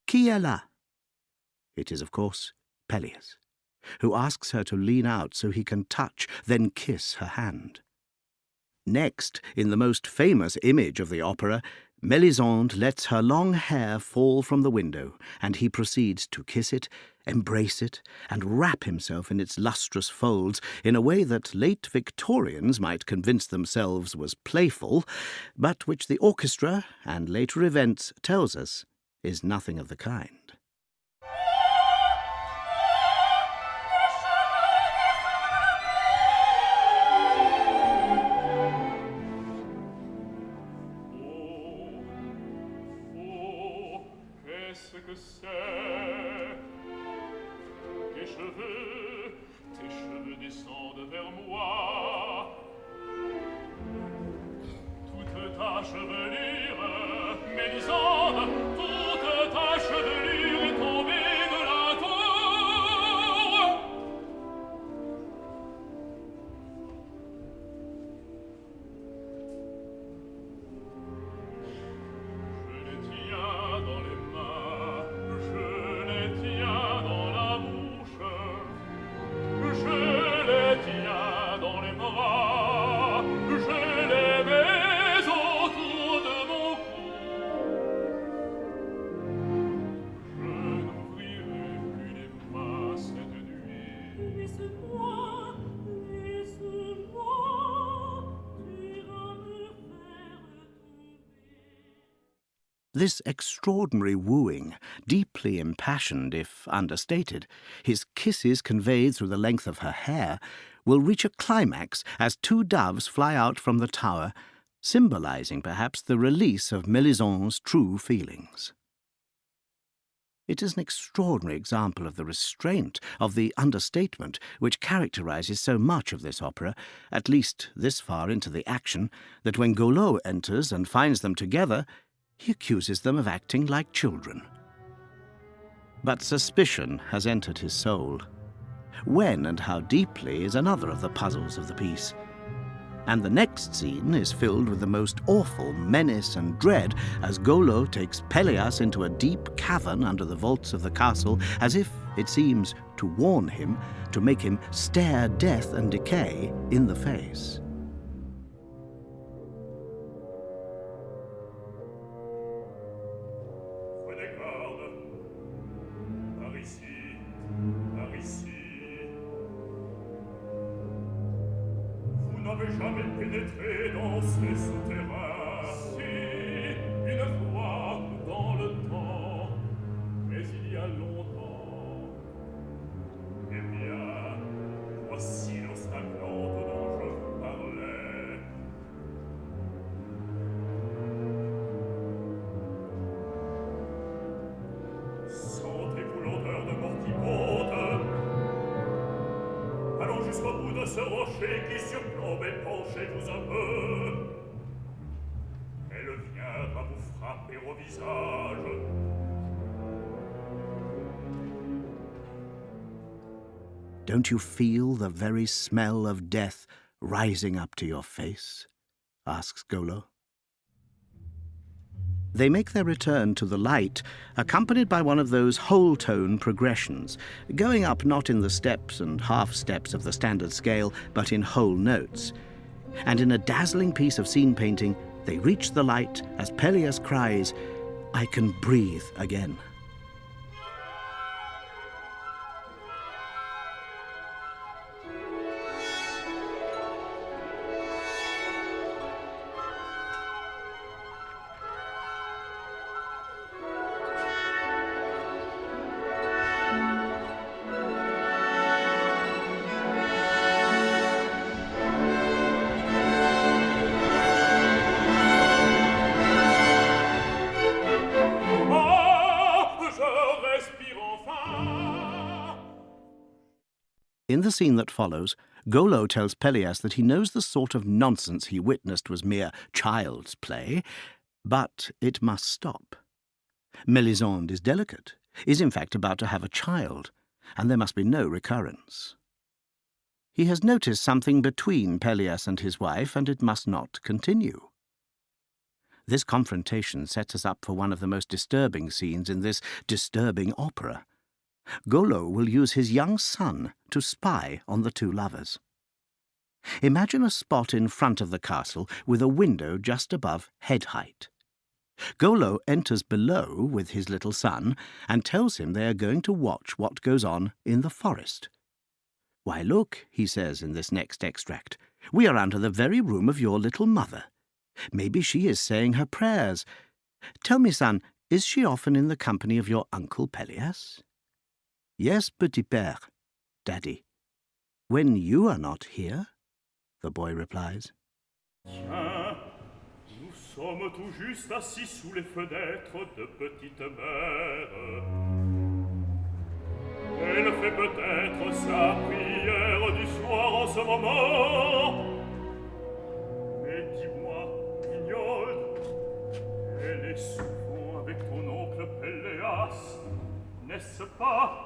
Qui est là? It is, of course, Pelleas, who asks her to lean out so he can touch, then kiss her hand. Next, in the most famous image of the opera, Melisande lets her long hair fall from the window, and he proceeds to kiss it, embrace it, and wrap himself in its lustrous folds in a way that late Victorians might convince themselves was playful, but which the orchestra and later events tells us is nothing of the kind. Que c'est? Tes cheveux descendent vers moi. Toute ta chevelure, Mélisande, toute ta chevelure est tombée de la tour. Je les tiens dans les mains, je les tiens dans la bouche, je les tiens dans les bras, je les baise autour de mon cou. Je n'ouvrirai plus les mains cette nuit. Laisse-moi, tu vas me faire tomber. This extraordinary wooing, deeply impassioned if understated, his kisses conveyed through the length of her hair, will reach a climax as two doves fly out from the tower, symbolizing perhaps the release of Melisande's true feelings. It is an extraordinary example of the restraint, of the understatement, which characterizes so much of this opera, at least this far into the action, that when Golaud enters and finds them together, he accuses them of acting like children. But suspicion has entered his soul. When and how deeply is another of the puzzles of the piece. And the next scene is filled with the most awful menace and dread as Golaud takes Pelléas into a deep cavern under the vaults of the castle, as if, it seems, to warn him, to make him stare death and decay in the face. Jamais pénétré dans ces souterrains. Si, une fois dans le temps, mais il y a longtemps. Eh bien, voici l'obstacle dont je vous parlais. Sentez-vous l'odeur de mort qui monte? Allons jusqu'au bout de ce rocher qui surplombe et penchez-vous un peu. Elle viendra vous frapper au visage. Don't you feel the very smell of death rising up to your face? Asks Golaud. They make their return to the light, accompanied by one of those whole-tone progressions, going up not in the steps and half-steps of the standard scale, but in whole notes. And in a dazzling piece of scene painting, they reach the light as Pelleas cries, "I can breathe again." In the scene that follows, Golaud tells Pelléas that he knows the sort of nonsense he witnessed was mere child's play, but it must stop. Melisande is delicate, is in fact about to have a child, and there must be no recurrence. He has noticed something between Pelléas and his wife, and it must not continue. This confrontation sets us up for one of the most disturbing scenes in this disturbing opera. Golaud will use his young son to spy on the two lovers. Imagine a spot in front of the castle with a window just above head height. Golaud enters below with his little son and tells him they are going to watch what goes on in the forest. "Why, look," he says in this next extract, "we are under the very room of your little mother. Maybe she is saying her prayers. Tell me, son, is she often in the company of your uncle Pelléas?" "Yes, petit père, Daddy. When you are not here," the boy replies. Tiens, nous sommes tout juste assis sous les fenêtres de petite mère. Elle fait peut-être sa prière du soir en ce moment. Mais dis-moi, Yniold, elle est souvent avec ton oncle Pelléas, n'est-ce pas?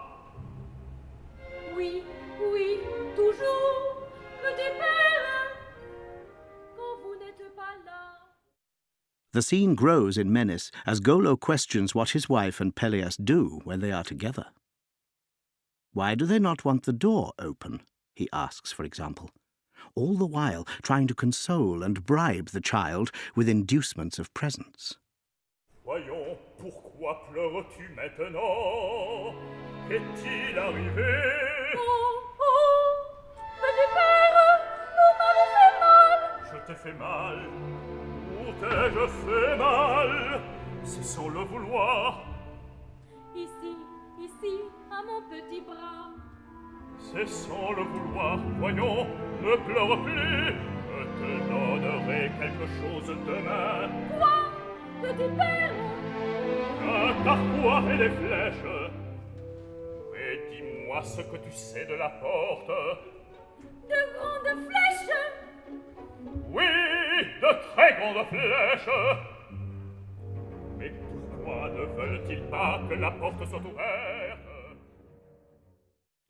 Oui, oui, toujours, petit père, quand vous n'êtes pas là. The scene grows in menace as Golaud questions what his wife and Pelléas do when they are together. Why do they not want the door open, he asks, for example, all the while trying to console and bribe the child with inducements of presents. Voyons, pourquoi pleures-tu maintenant? Qu'est-il arrivé? Oh, petit père, vous m'avez fait mal. Je t'ai fait mal? Où t'ai-je fait mal? C'est sans le vouloir. Ici, à mon petit bras. C'est sans le vouloir. Voyons, ne pleure plus. Je te donnerai quelque chose demain. Quoi, petit père? Un carquois et des flèches. Mais dis-moi ce que tu sais de la porte. De grandes flèches? Oui, de très grandes flèches. Mais pourquoi ne veulent-ils pas que la porte soit ouverte?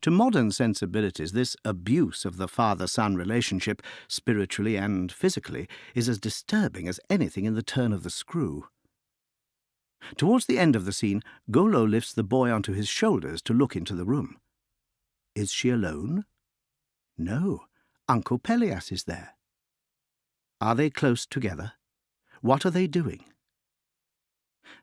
To modern sensibilities, this abuse of the father-son relationship, spiritually and physically, is as disturbing as anything in the turn of the screw. Towards the end of the scene, Golaud lifts the boy onto his shoulders to look into the room. Is she alone? No, Uncle Pelléas is there. Are they close together? What are they doing?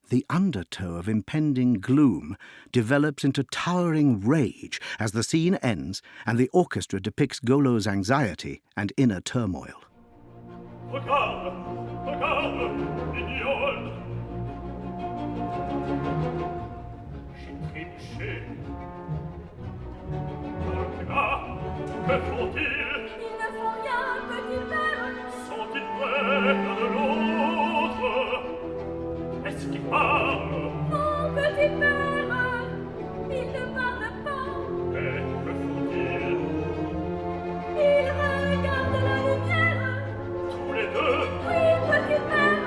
The undertow of impending gloom develops into towering rage as the scene ends and the orchestra depicts Golaud's anxiety and inner turmoil. Regarde, regarde, Yniold. J'ai trébuché. Là, que font-ils? Ils ne font rien, petit père. Sont-ils près l'un de l'autre? Est-ce qu'ils parlent? Non, petit père. Ils ne parlent pas. Mais que font-ils? Ils regardent la lumière. Tous les deux? Oui, petit père.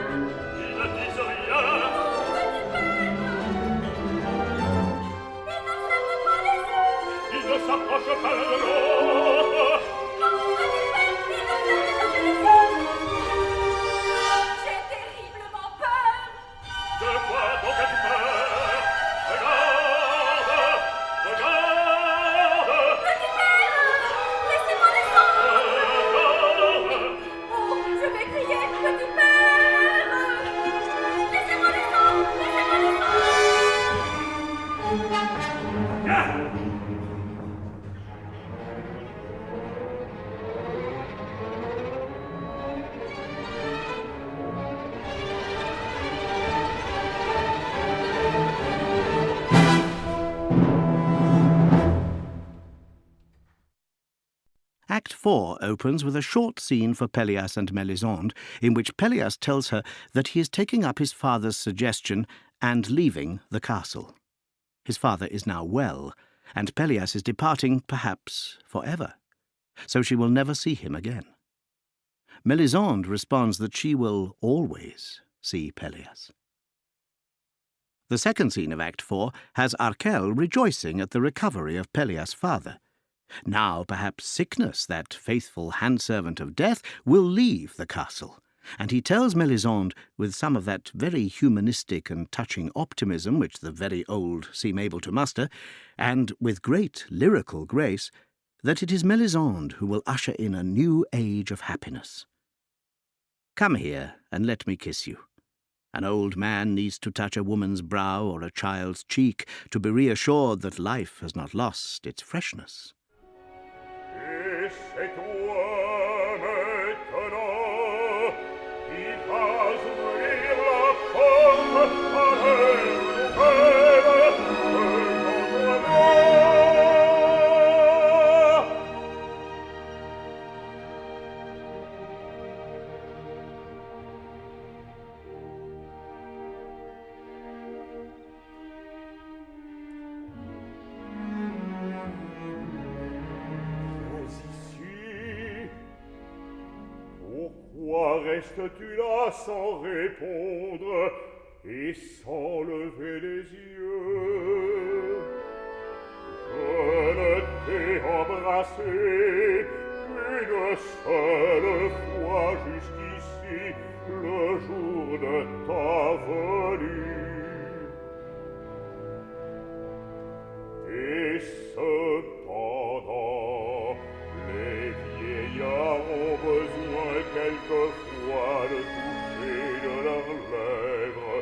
Ils ne disent rien? Non, petit père. Ils ne ferment pas les yeux. Ils ne s'approchent pas l'un de l'autre? Non, petit père, ils ne ferment jamais les yeux. J'ai terriblement peur. De quoi donc as-tu peur? Regarde, regarde. Petit père, laissez-moi descendre. Regarde. Oh, je vais crier, petit père. Laissez-moi descendre, laissez-moi descendre. Viens. Act 4 opens with a short scene for Pelleas and Melisande, in which Pelleas tells her that he is taking up his father's suggestion and leaving the castle. His father is now well, and Pelleas is departing, perhaps forever, so she will never see him again. Melisande responds that she will always see Pelleas. The second scene of Act 4 has Arkel rejoicing at the recovery of Pelleas' father. Now, perhaps sickness, that faithful handservant of death, will leave the castle, and he tells Melisande, with some of that very humanistic and touching optimism which the very old seem able to muster, and with great lyrical grace, that it is Melisande who will usher in a new age of happiness. Come here and let me kiss you. An old man needs to touch a woman's brow or a child's cheek to be reassured that life has not lost its freshness. Et c'est toi maintenant qui vas ouvrir la porte à l'air nouvelle que j'entrevois. Pourquoi restes-tu là sans répondre et sans lever les yeux? Je ne t'ai embrassé une seule fois jusqu'ici, le jour de ta venue. Et cependant, les vieillards ont besoin quelquefois de toucher de leurs lèvres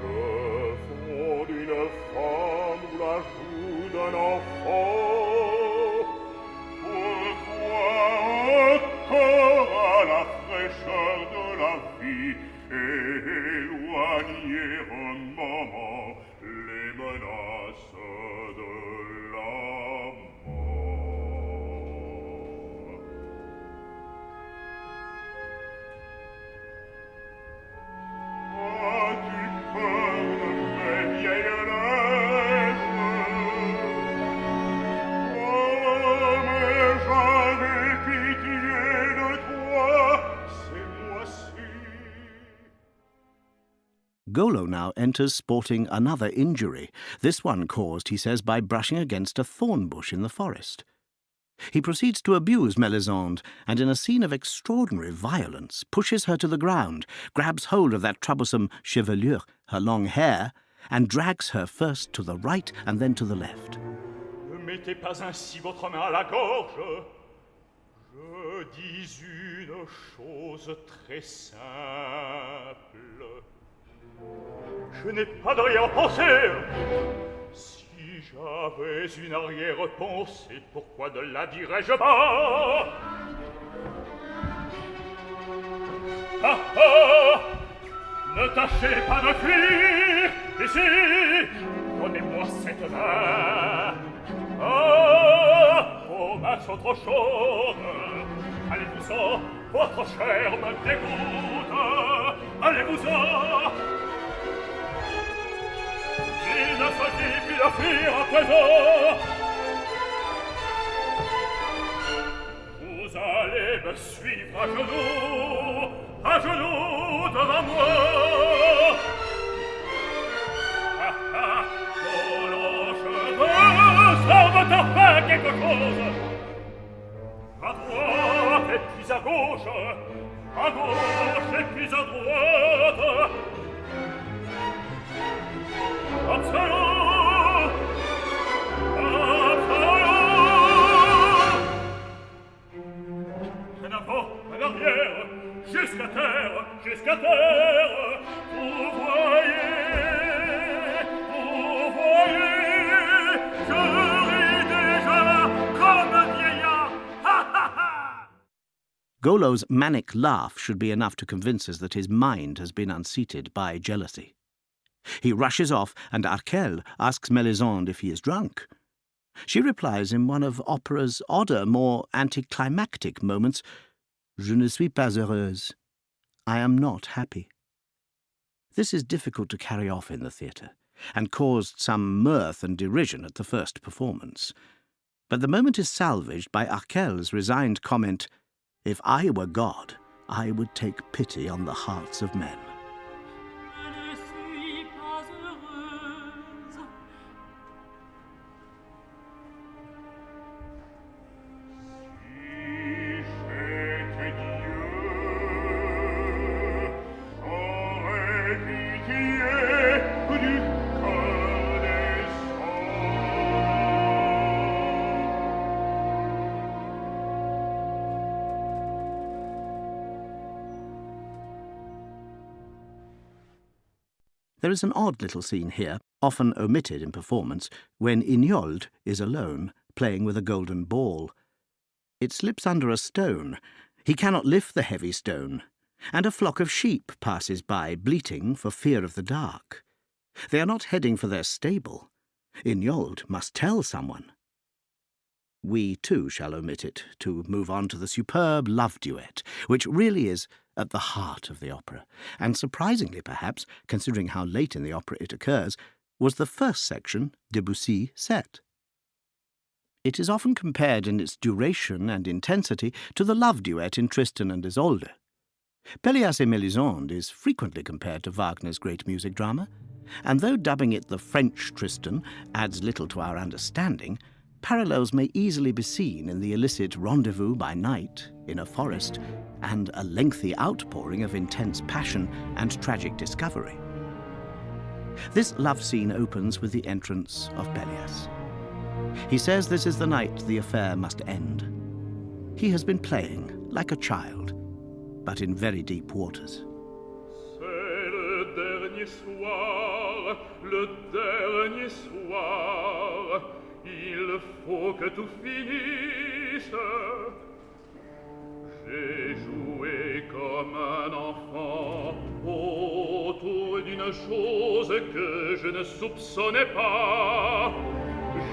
le front d'une femme ou la joue d'un enfant. Pourquoi encore à la fraîcheur de la vie éloigner un moment les menaces de la mort? As-tu peur de mes vieilles lèvres? Oh, mais j'avais pitié de toi ces mois-ci. Golaud now enters sporting another injury, this one caused, he says, by brushing against a thorn bush in the forest. He proceeds to abuse Melisande, and in a scene of extraordinary violence pushes her to the ground, grabs hold of that troublesome chevelure, her long hair, and drags her first to the right and then to the left. Ne mettez pas ainsi votre main à la gorge. Je dis une chose très simple. Je n'ai pas de rien à penser. Si j'avais une arrière-pensée, pourquoi ne la dirais-je pas? Ah ah! Ne tâchez pas de fuir ici! Donnez-moi cette main! Ah! Vos mains sont trop chaudes! Allez-vous-en! Votre chair me dégoûte! Allez-vous-en! Il ne s'agit plus de fuir à présent! Vous allez me suivre à genoux devant moi! Ah ah! Vos longs cheveux semblent enfin quelque chose! À droite et puis à gauche et puis à droite! Absolument! En avant, en arrière, jusqu'à terre, vous voyez, je ris déjà comme un vieillard, ha ha ha! Golaud's manic laugh should be enough to convince us that his mind has been unseated by jealousy. He rushes off, and Arkel asks Melisande if he is drunk. She replies in one of opera's odder, more anticlimactic moments, Je ne suis pas heureuse. I am not happy. This is difficult to carry off in the theatre, and caused some mirth and derision at the first performance. But the moment is salvaged by Arkel's resigned comment, If I were God, I would take pity on the hearts of men. There is an odd little scene here, often omitted in performance, when Yniold is alone, playing with a golden ball. It slips under a stone. He cannot lift the heavy stone, and a flock of sheep passes by, bleating for fear of the dark. They are not heading for their stable. Yniold must tell someone. We, too, shall omit it, to move on to the superb love duet, which really is at the heart of the opera, and surprisingly, perhaps, considering how late in the opera it occurs, was the first section Debussy set. It is often compared in its duration and intensity to the love duet in Tristan and Isolde. Pelleas and Melisande is frequently compared to Wagner's great music drama, and though dubbing it the French Tristan adds little to our understanding, parallels may easily be seen in the illicit rendezvous by night in a forest and a lengthy outpouring of intense passion and tragic discovery. This love scene opens with the entrance of Pelléas. He says this is the night the affair must end. He has been playing like a child, but in very deep waters. C'est le dernier soir, il faut que tout finisse. J'ai joué comme un enfant autour d'une chose que je ne soupçonnais pas.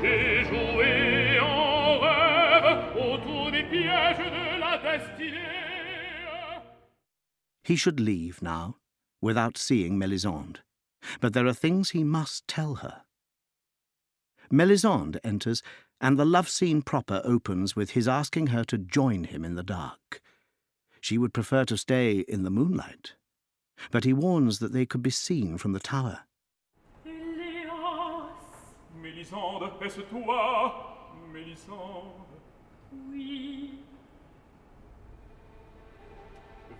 J'ai joué en rêve autour des pièges de la destinée. He should leave now, without seeing Melisande, but there are things he must tell her. Melisande enters, and the love scene proper opens with his asking her to join him in the dark. She would prefer to stay in the moonlight. but he warns that they could be seen from the tower. Pelléas. Mélisande, est-ce toi, Mélisande? Oui.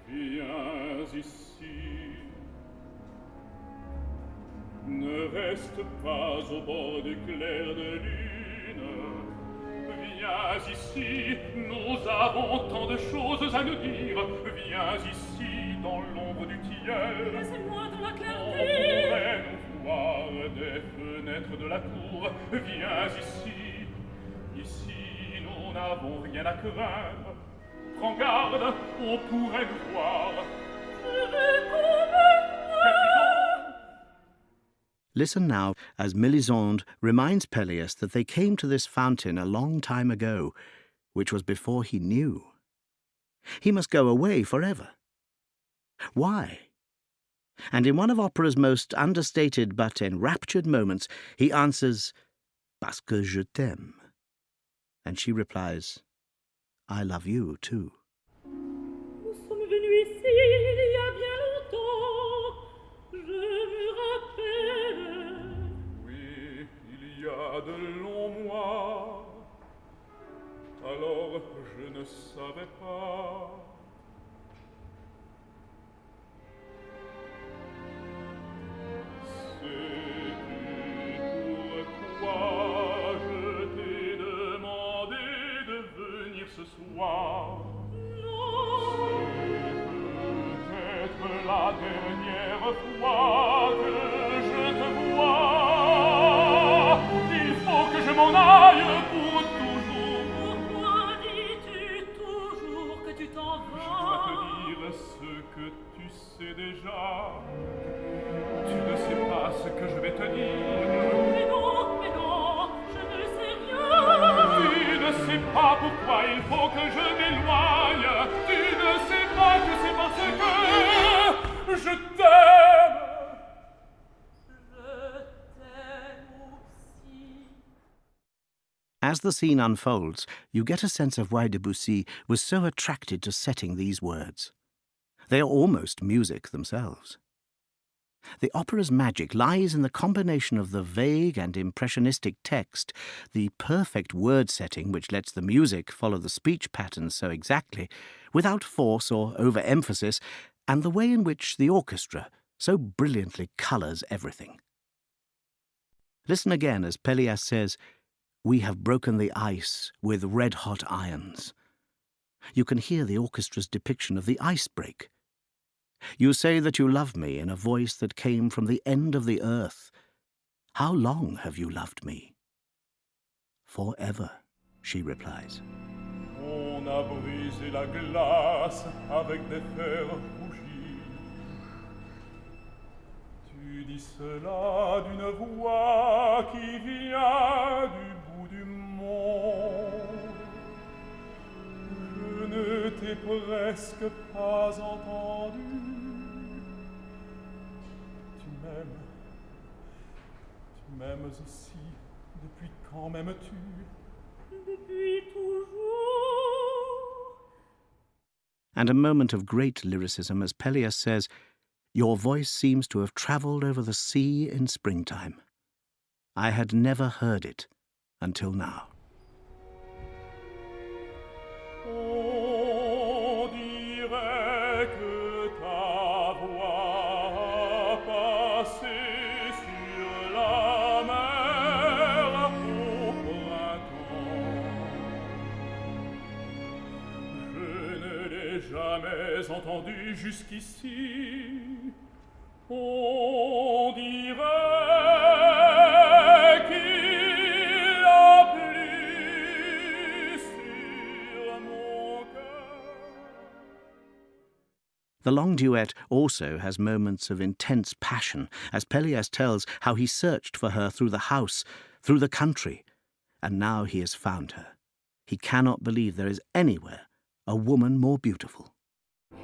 Viens ici. Ne reste pas au bord du clair de lune. Viens ici, nous avons tant de choses à nous dire. Viens ici, dans l'ombre du tilleul. Laissez-moi dans la On clarté. pourrait nous voir des fenêtres de la cour. Viens ici, ici, nous n'avons rien à craindre. Prends garde, on pourrait nous voir. Je veux qu'on me voie. Listen now as Melisande reminds Pelleas that they came to this fountain a long time ago, which was before he knew. He must go away forever. Why? And in one of opera's most understated but enraptured moments, he answers, "Parce que je t'aime." And she replies, "I love you too." Nous sommes venus ici il y a bien longtemps. Je me rappelle. Oui, il y a de longs mois. Alors je ne savais pas. Sais-tu pourquoi je t'ai demandé de venir ce soir? C'est peut-être la dernière fois que je te vois. Il faut que je m'en aille pour toujours. Pourquoi dis-tu toujours que tu t'en Je dois vas? te dire ce que tu sais déjà. Tu ne sais pas ce que je vais te dire. Mais non, je ne sais rien. Tu ne sais pas pourquoi il faut que je m'éloigne. Tu ne sais pas que c'est parce que je t'aime. Je t'aime aussi. As the scene unfolds, you get a sense of why Debussy was so attracted to setting these words. They are almost music themselves. The opera's magic lies in the combination of the vague and impressionistic text, the perfect word setting which lets the music follow the speech patterns so exactly, without force or overemphasis, and the way in which the orchestra so brilliantly colours everything. Listen again as Pelleas says, "We have broken the ice with red-hot irons." You can hear the orchestra's depiction of the ice break. You say that you love me in a voice that came from the end of the earth. How long have you loved me? Forever, she replies. On a brisé la glace avec des fers rougis. Tu dis cela d'une voix qui vient du bout du monde. Je ne t'ai presque pas entendu. Tu m'aimes aussi. Depuis quand m'aimes-tu? Depuis toujours. And a moment of great lyricism as Pelleas says, "Your voice seems to have travelled over the sea in springtime. I had never heard it until now." On dirait que ta voix a passé sur la mer au printemps. Je ne l'ai jamais entendu jusqu'ici. On dirait qu'il a plu sur mon cœur. The long duet also has moments of intense passion, as Pelleas tells how he searched for her through the house, through the country, and now he has found her. He cannot believe there is anywhere a woman more beautiful.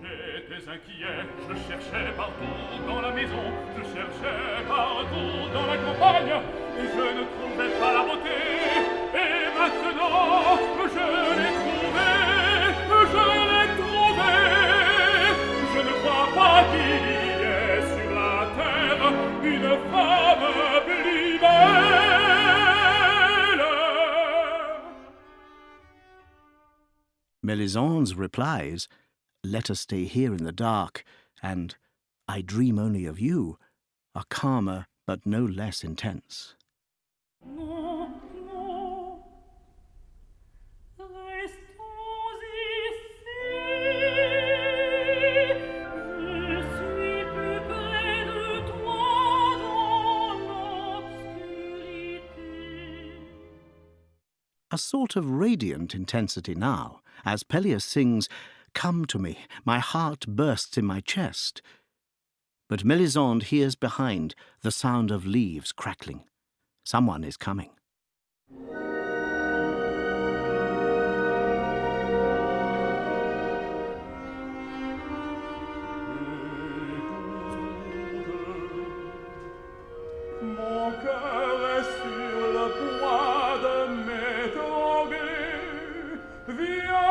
J'étais inquiet, je cherchais partout dans la maison, je cherchais partout dans la campagne, et je ne trouvais pas la beauté. Et maintenant, je l'ai trouvée, je l'ai trouvée. Je ne crois pas qu'il y Melisande's replies, "Let us stay here in the dark," and "I dream only of you," are calmer but no less intense. Non, non, restons ici. Je suis plus près de toi dans l'obscurité. A sort of radiant intensity now, as Pelleas sings, "Come to me, my heart bursts in my chest." But Melisande hears behind the sound of leaves crackling. Someone is coming. Mon cœur est sur le point de m'étrangler. Viens.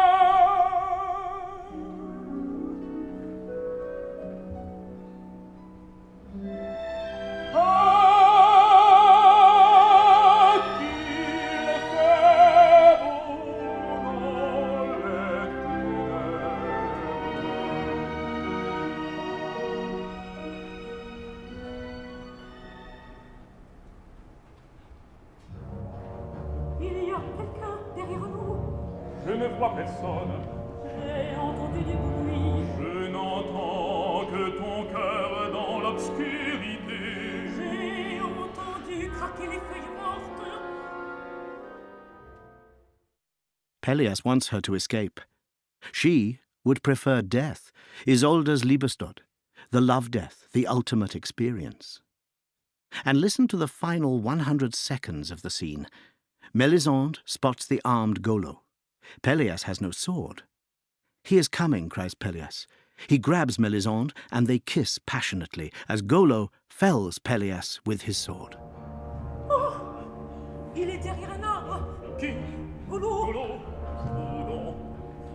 Il y a quelqu'un derrière nous. Je ne vois personne. J'ai entendu du bruit. Je n'entends que ton cœur dans l'obscurité. J'ai entendu craquer les feuilles mortes. Pelleas wants her to escape. She would prefer death, Isolde's Liebestod, the love death, the ultimate experience. And listen to the final 100 seconds of the scene. Melisande spots the armed Golaud. Pelleas has no sword. "He is coming," cries Pelleas. He grabs Melisande, and they kiss passionately as Golaud fells Pelleas with his sword. Oh, il est derrière un arbre. Qui? Golaud, Golaud. Oh non,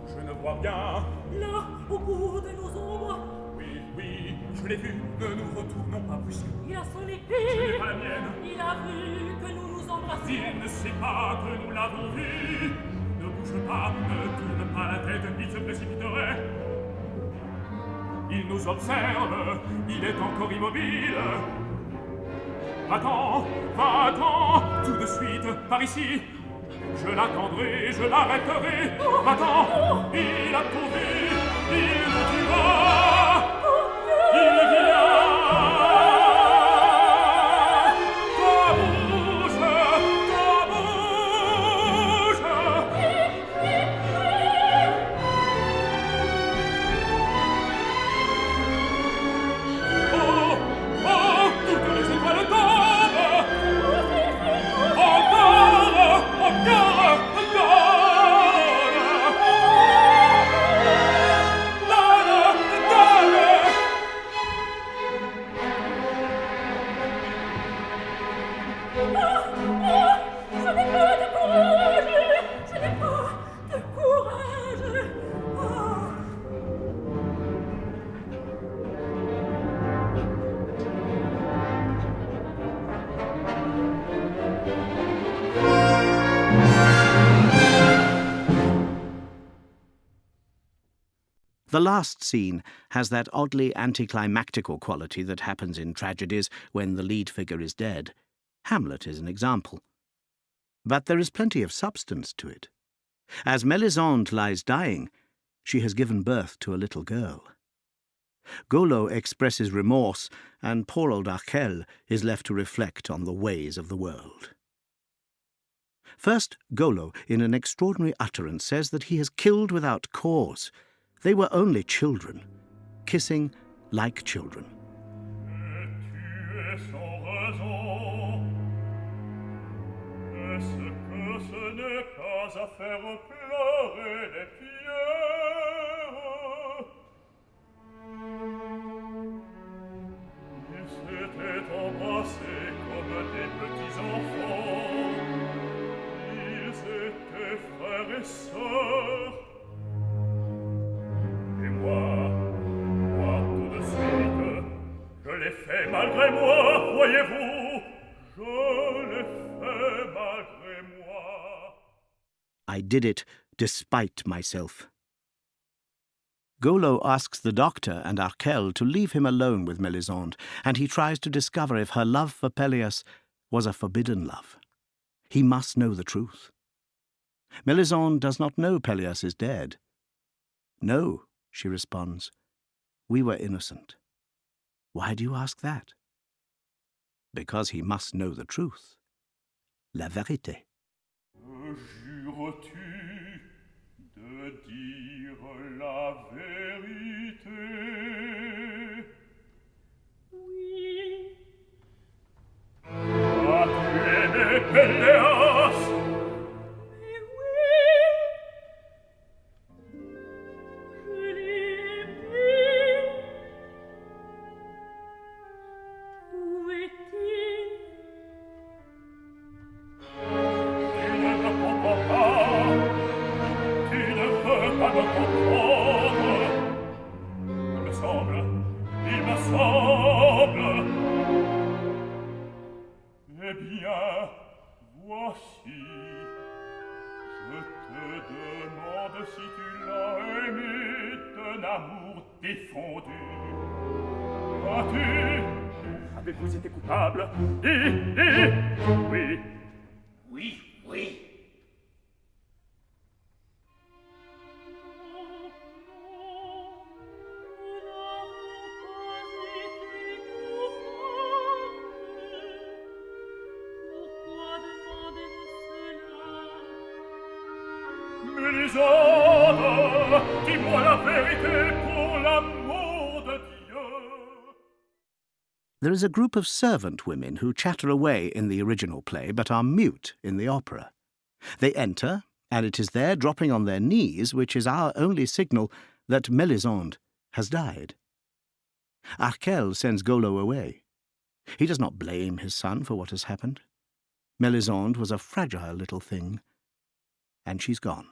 je ne vois bien. là, au bout de nos ombres. Oui, oui, je l'ai vu. Ne nous retournons pas brusquement. Il a son Je n'ai épée. pas la mienne. Il a vu que nous nous embrassions. Il ne sait pas que nous l'avons vu. Ne bouge pas, ne tourne pas la tête, il se précipiterait. Il nous observe, il est encore immobile. Va-t'en, va-t'en, tout de suite, par ici. Je l'attendrai, je l'arrêterai. Va-t'en, il a trouvé, il nous tuera. Il vient. Ta bouche, oh, oh, toutes les étoiles tombent. Encore, encore, Je n'ai pas de courage. Je n'ai pas de courage. Ah. The last scene has that oddly anticlimactical quality that happens in tragedies when the lead figure is dead. Hamlet is an example. But there is plenty of substance to it. As Melisande lies dying, she has given birth to a little girl. Golaud expresses remorse, and poor old Arkel is left to reflect on the ways of the world. First, Golaud, in an extraordinary utterance, says that he has killed without cause. They were only children, kissing like children. tuer sans raison. Est-ce que ce n'est pas à faire pleurer les pierres? Ils s'étaient embrassés comme des petits enfants. Ils étaient frères et sœurs. Et moi, tout de suite, je l'ai fait malgré moi, voyez-vous, je l'ai fait malgré moi. I did it despite myself. Golaud asks the doctor and Arkel to leave him alone with Melisande, and he tries to discover if her love for Pelleas was a forbidden love. He must know the truth. Melisande does not know Pelleas is dead. No, she responds, we were innocent. Why do you ask that? Because he must know the truth. La vérité. Jures-tu de dire la vérité? Oui. As-tu aimé Pelléas? Mais oui. Je l'ai aimé. Où est-il? Tu ne me comprends pas. Tu ne veux pas me comprendre. Il me semble. Eh bien, voici. Je te demande si tu l'as aimé d'un amour défendu. Avez-vous été coupable? Dis, oui. Oui, oui. Mélisande, dis-moi la vérité pour l'amour de Dieu. There is a group of servant women who chatter away in the original play but are mute in the opera. They enter, and it is their dropping on their knees which is our only signal that Melisande has died. Arkel sends Golaud away. He does not blame his son for what has happened. Melisande was a fragile little thing, and she's gone.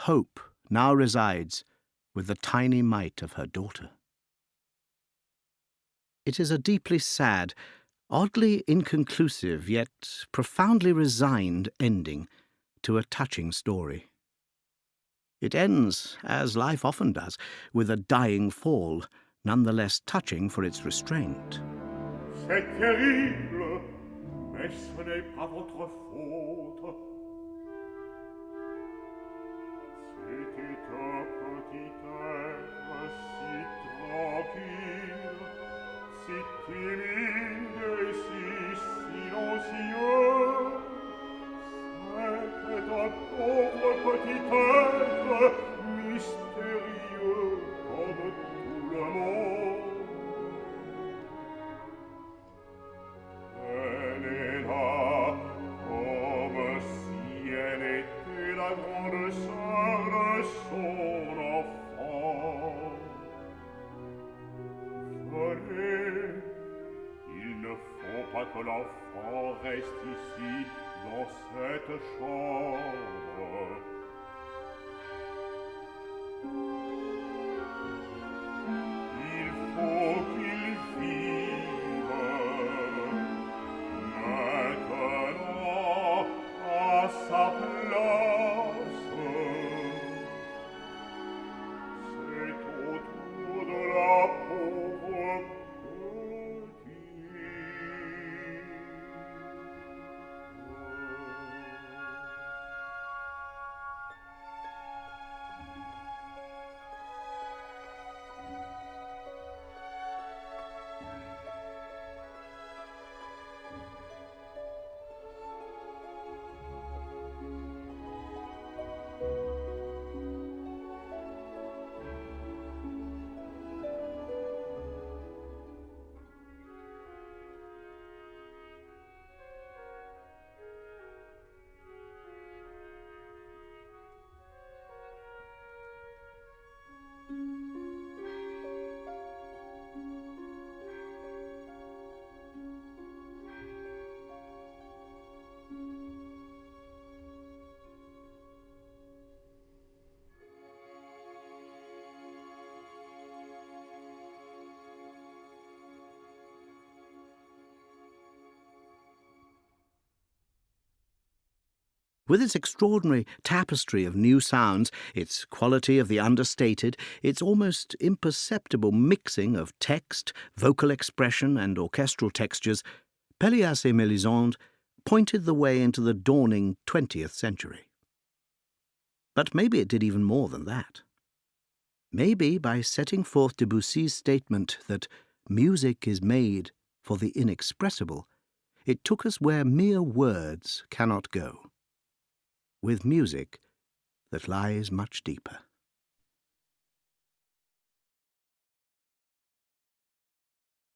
Hope now resides with the tiny mite of her daughter. It is a deeply sad, oddly inconclusive, yet profoundly resigned ending to a touching story. It ends, as life often does, with a dying fall, none the less touching for its restraint. C'est terrible, mais ce n'est pas votre faute. C'était un petit être si tranquille, si timide et si silencieux. C'était un pauvre petit être mystérieux comme tout le monde. Elle est là comme si elle était la grande sœur de son enfant. Venez, il ne faut pas que l'enfant reste ici dans cette chambre. Il faut qu'il vive maintenant à sa place. C'est autour de la pauvre petite. With its extraordinary tapestry of new sounds, its quality of the understated, its almost imperceptible mixing of text, vocal expression, and orchestral textures, Pelleas and Melisande pointed the way into the dawning 20th century. But maybe it did even more than that. Maybe by setting forth Debussy's statement that music is made for the inexpressible, it took us where mere words cannot go, with music that lies much deeper.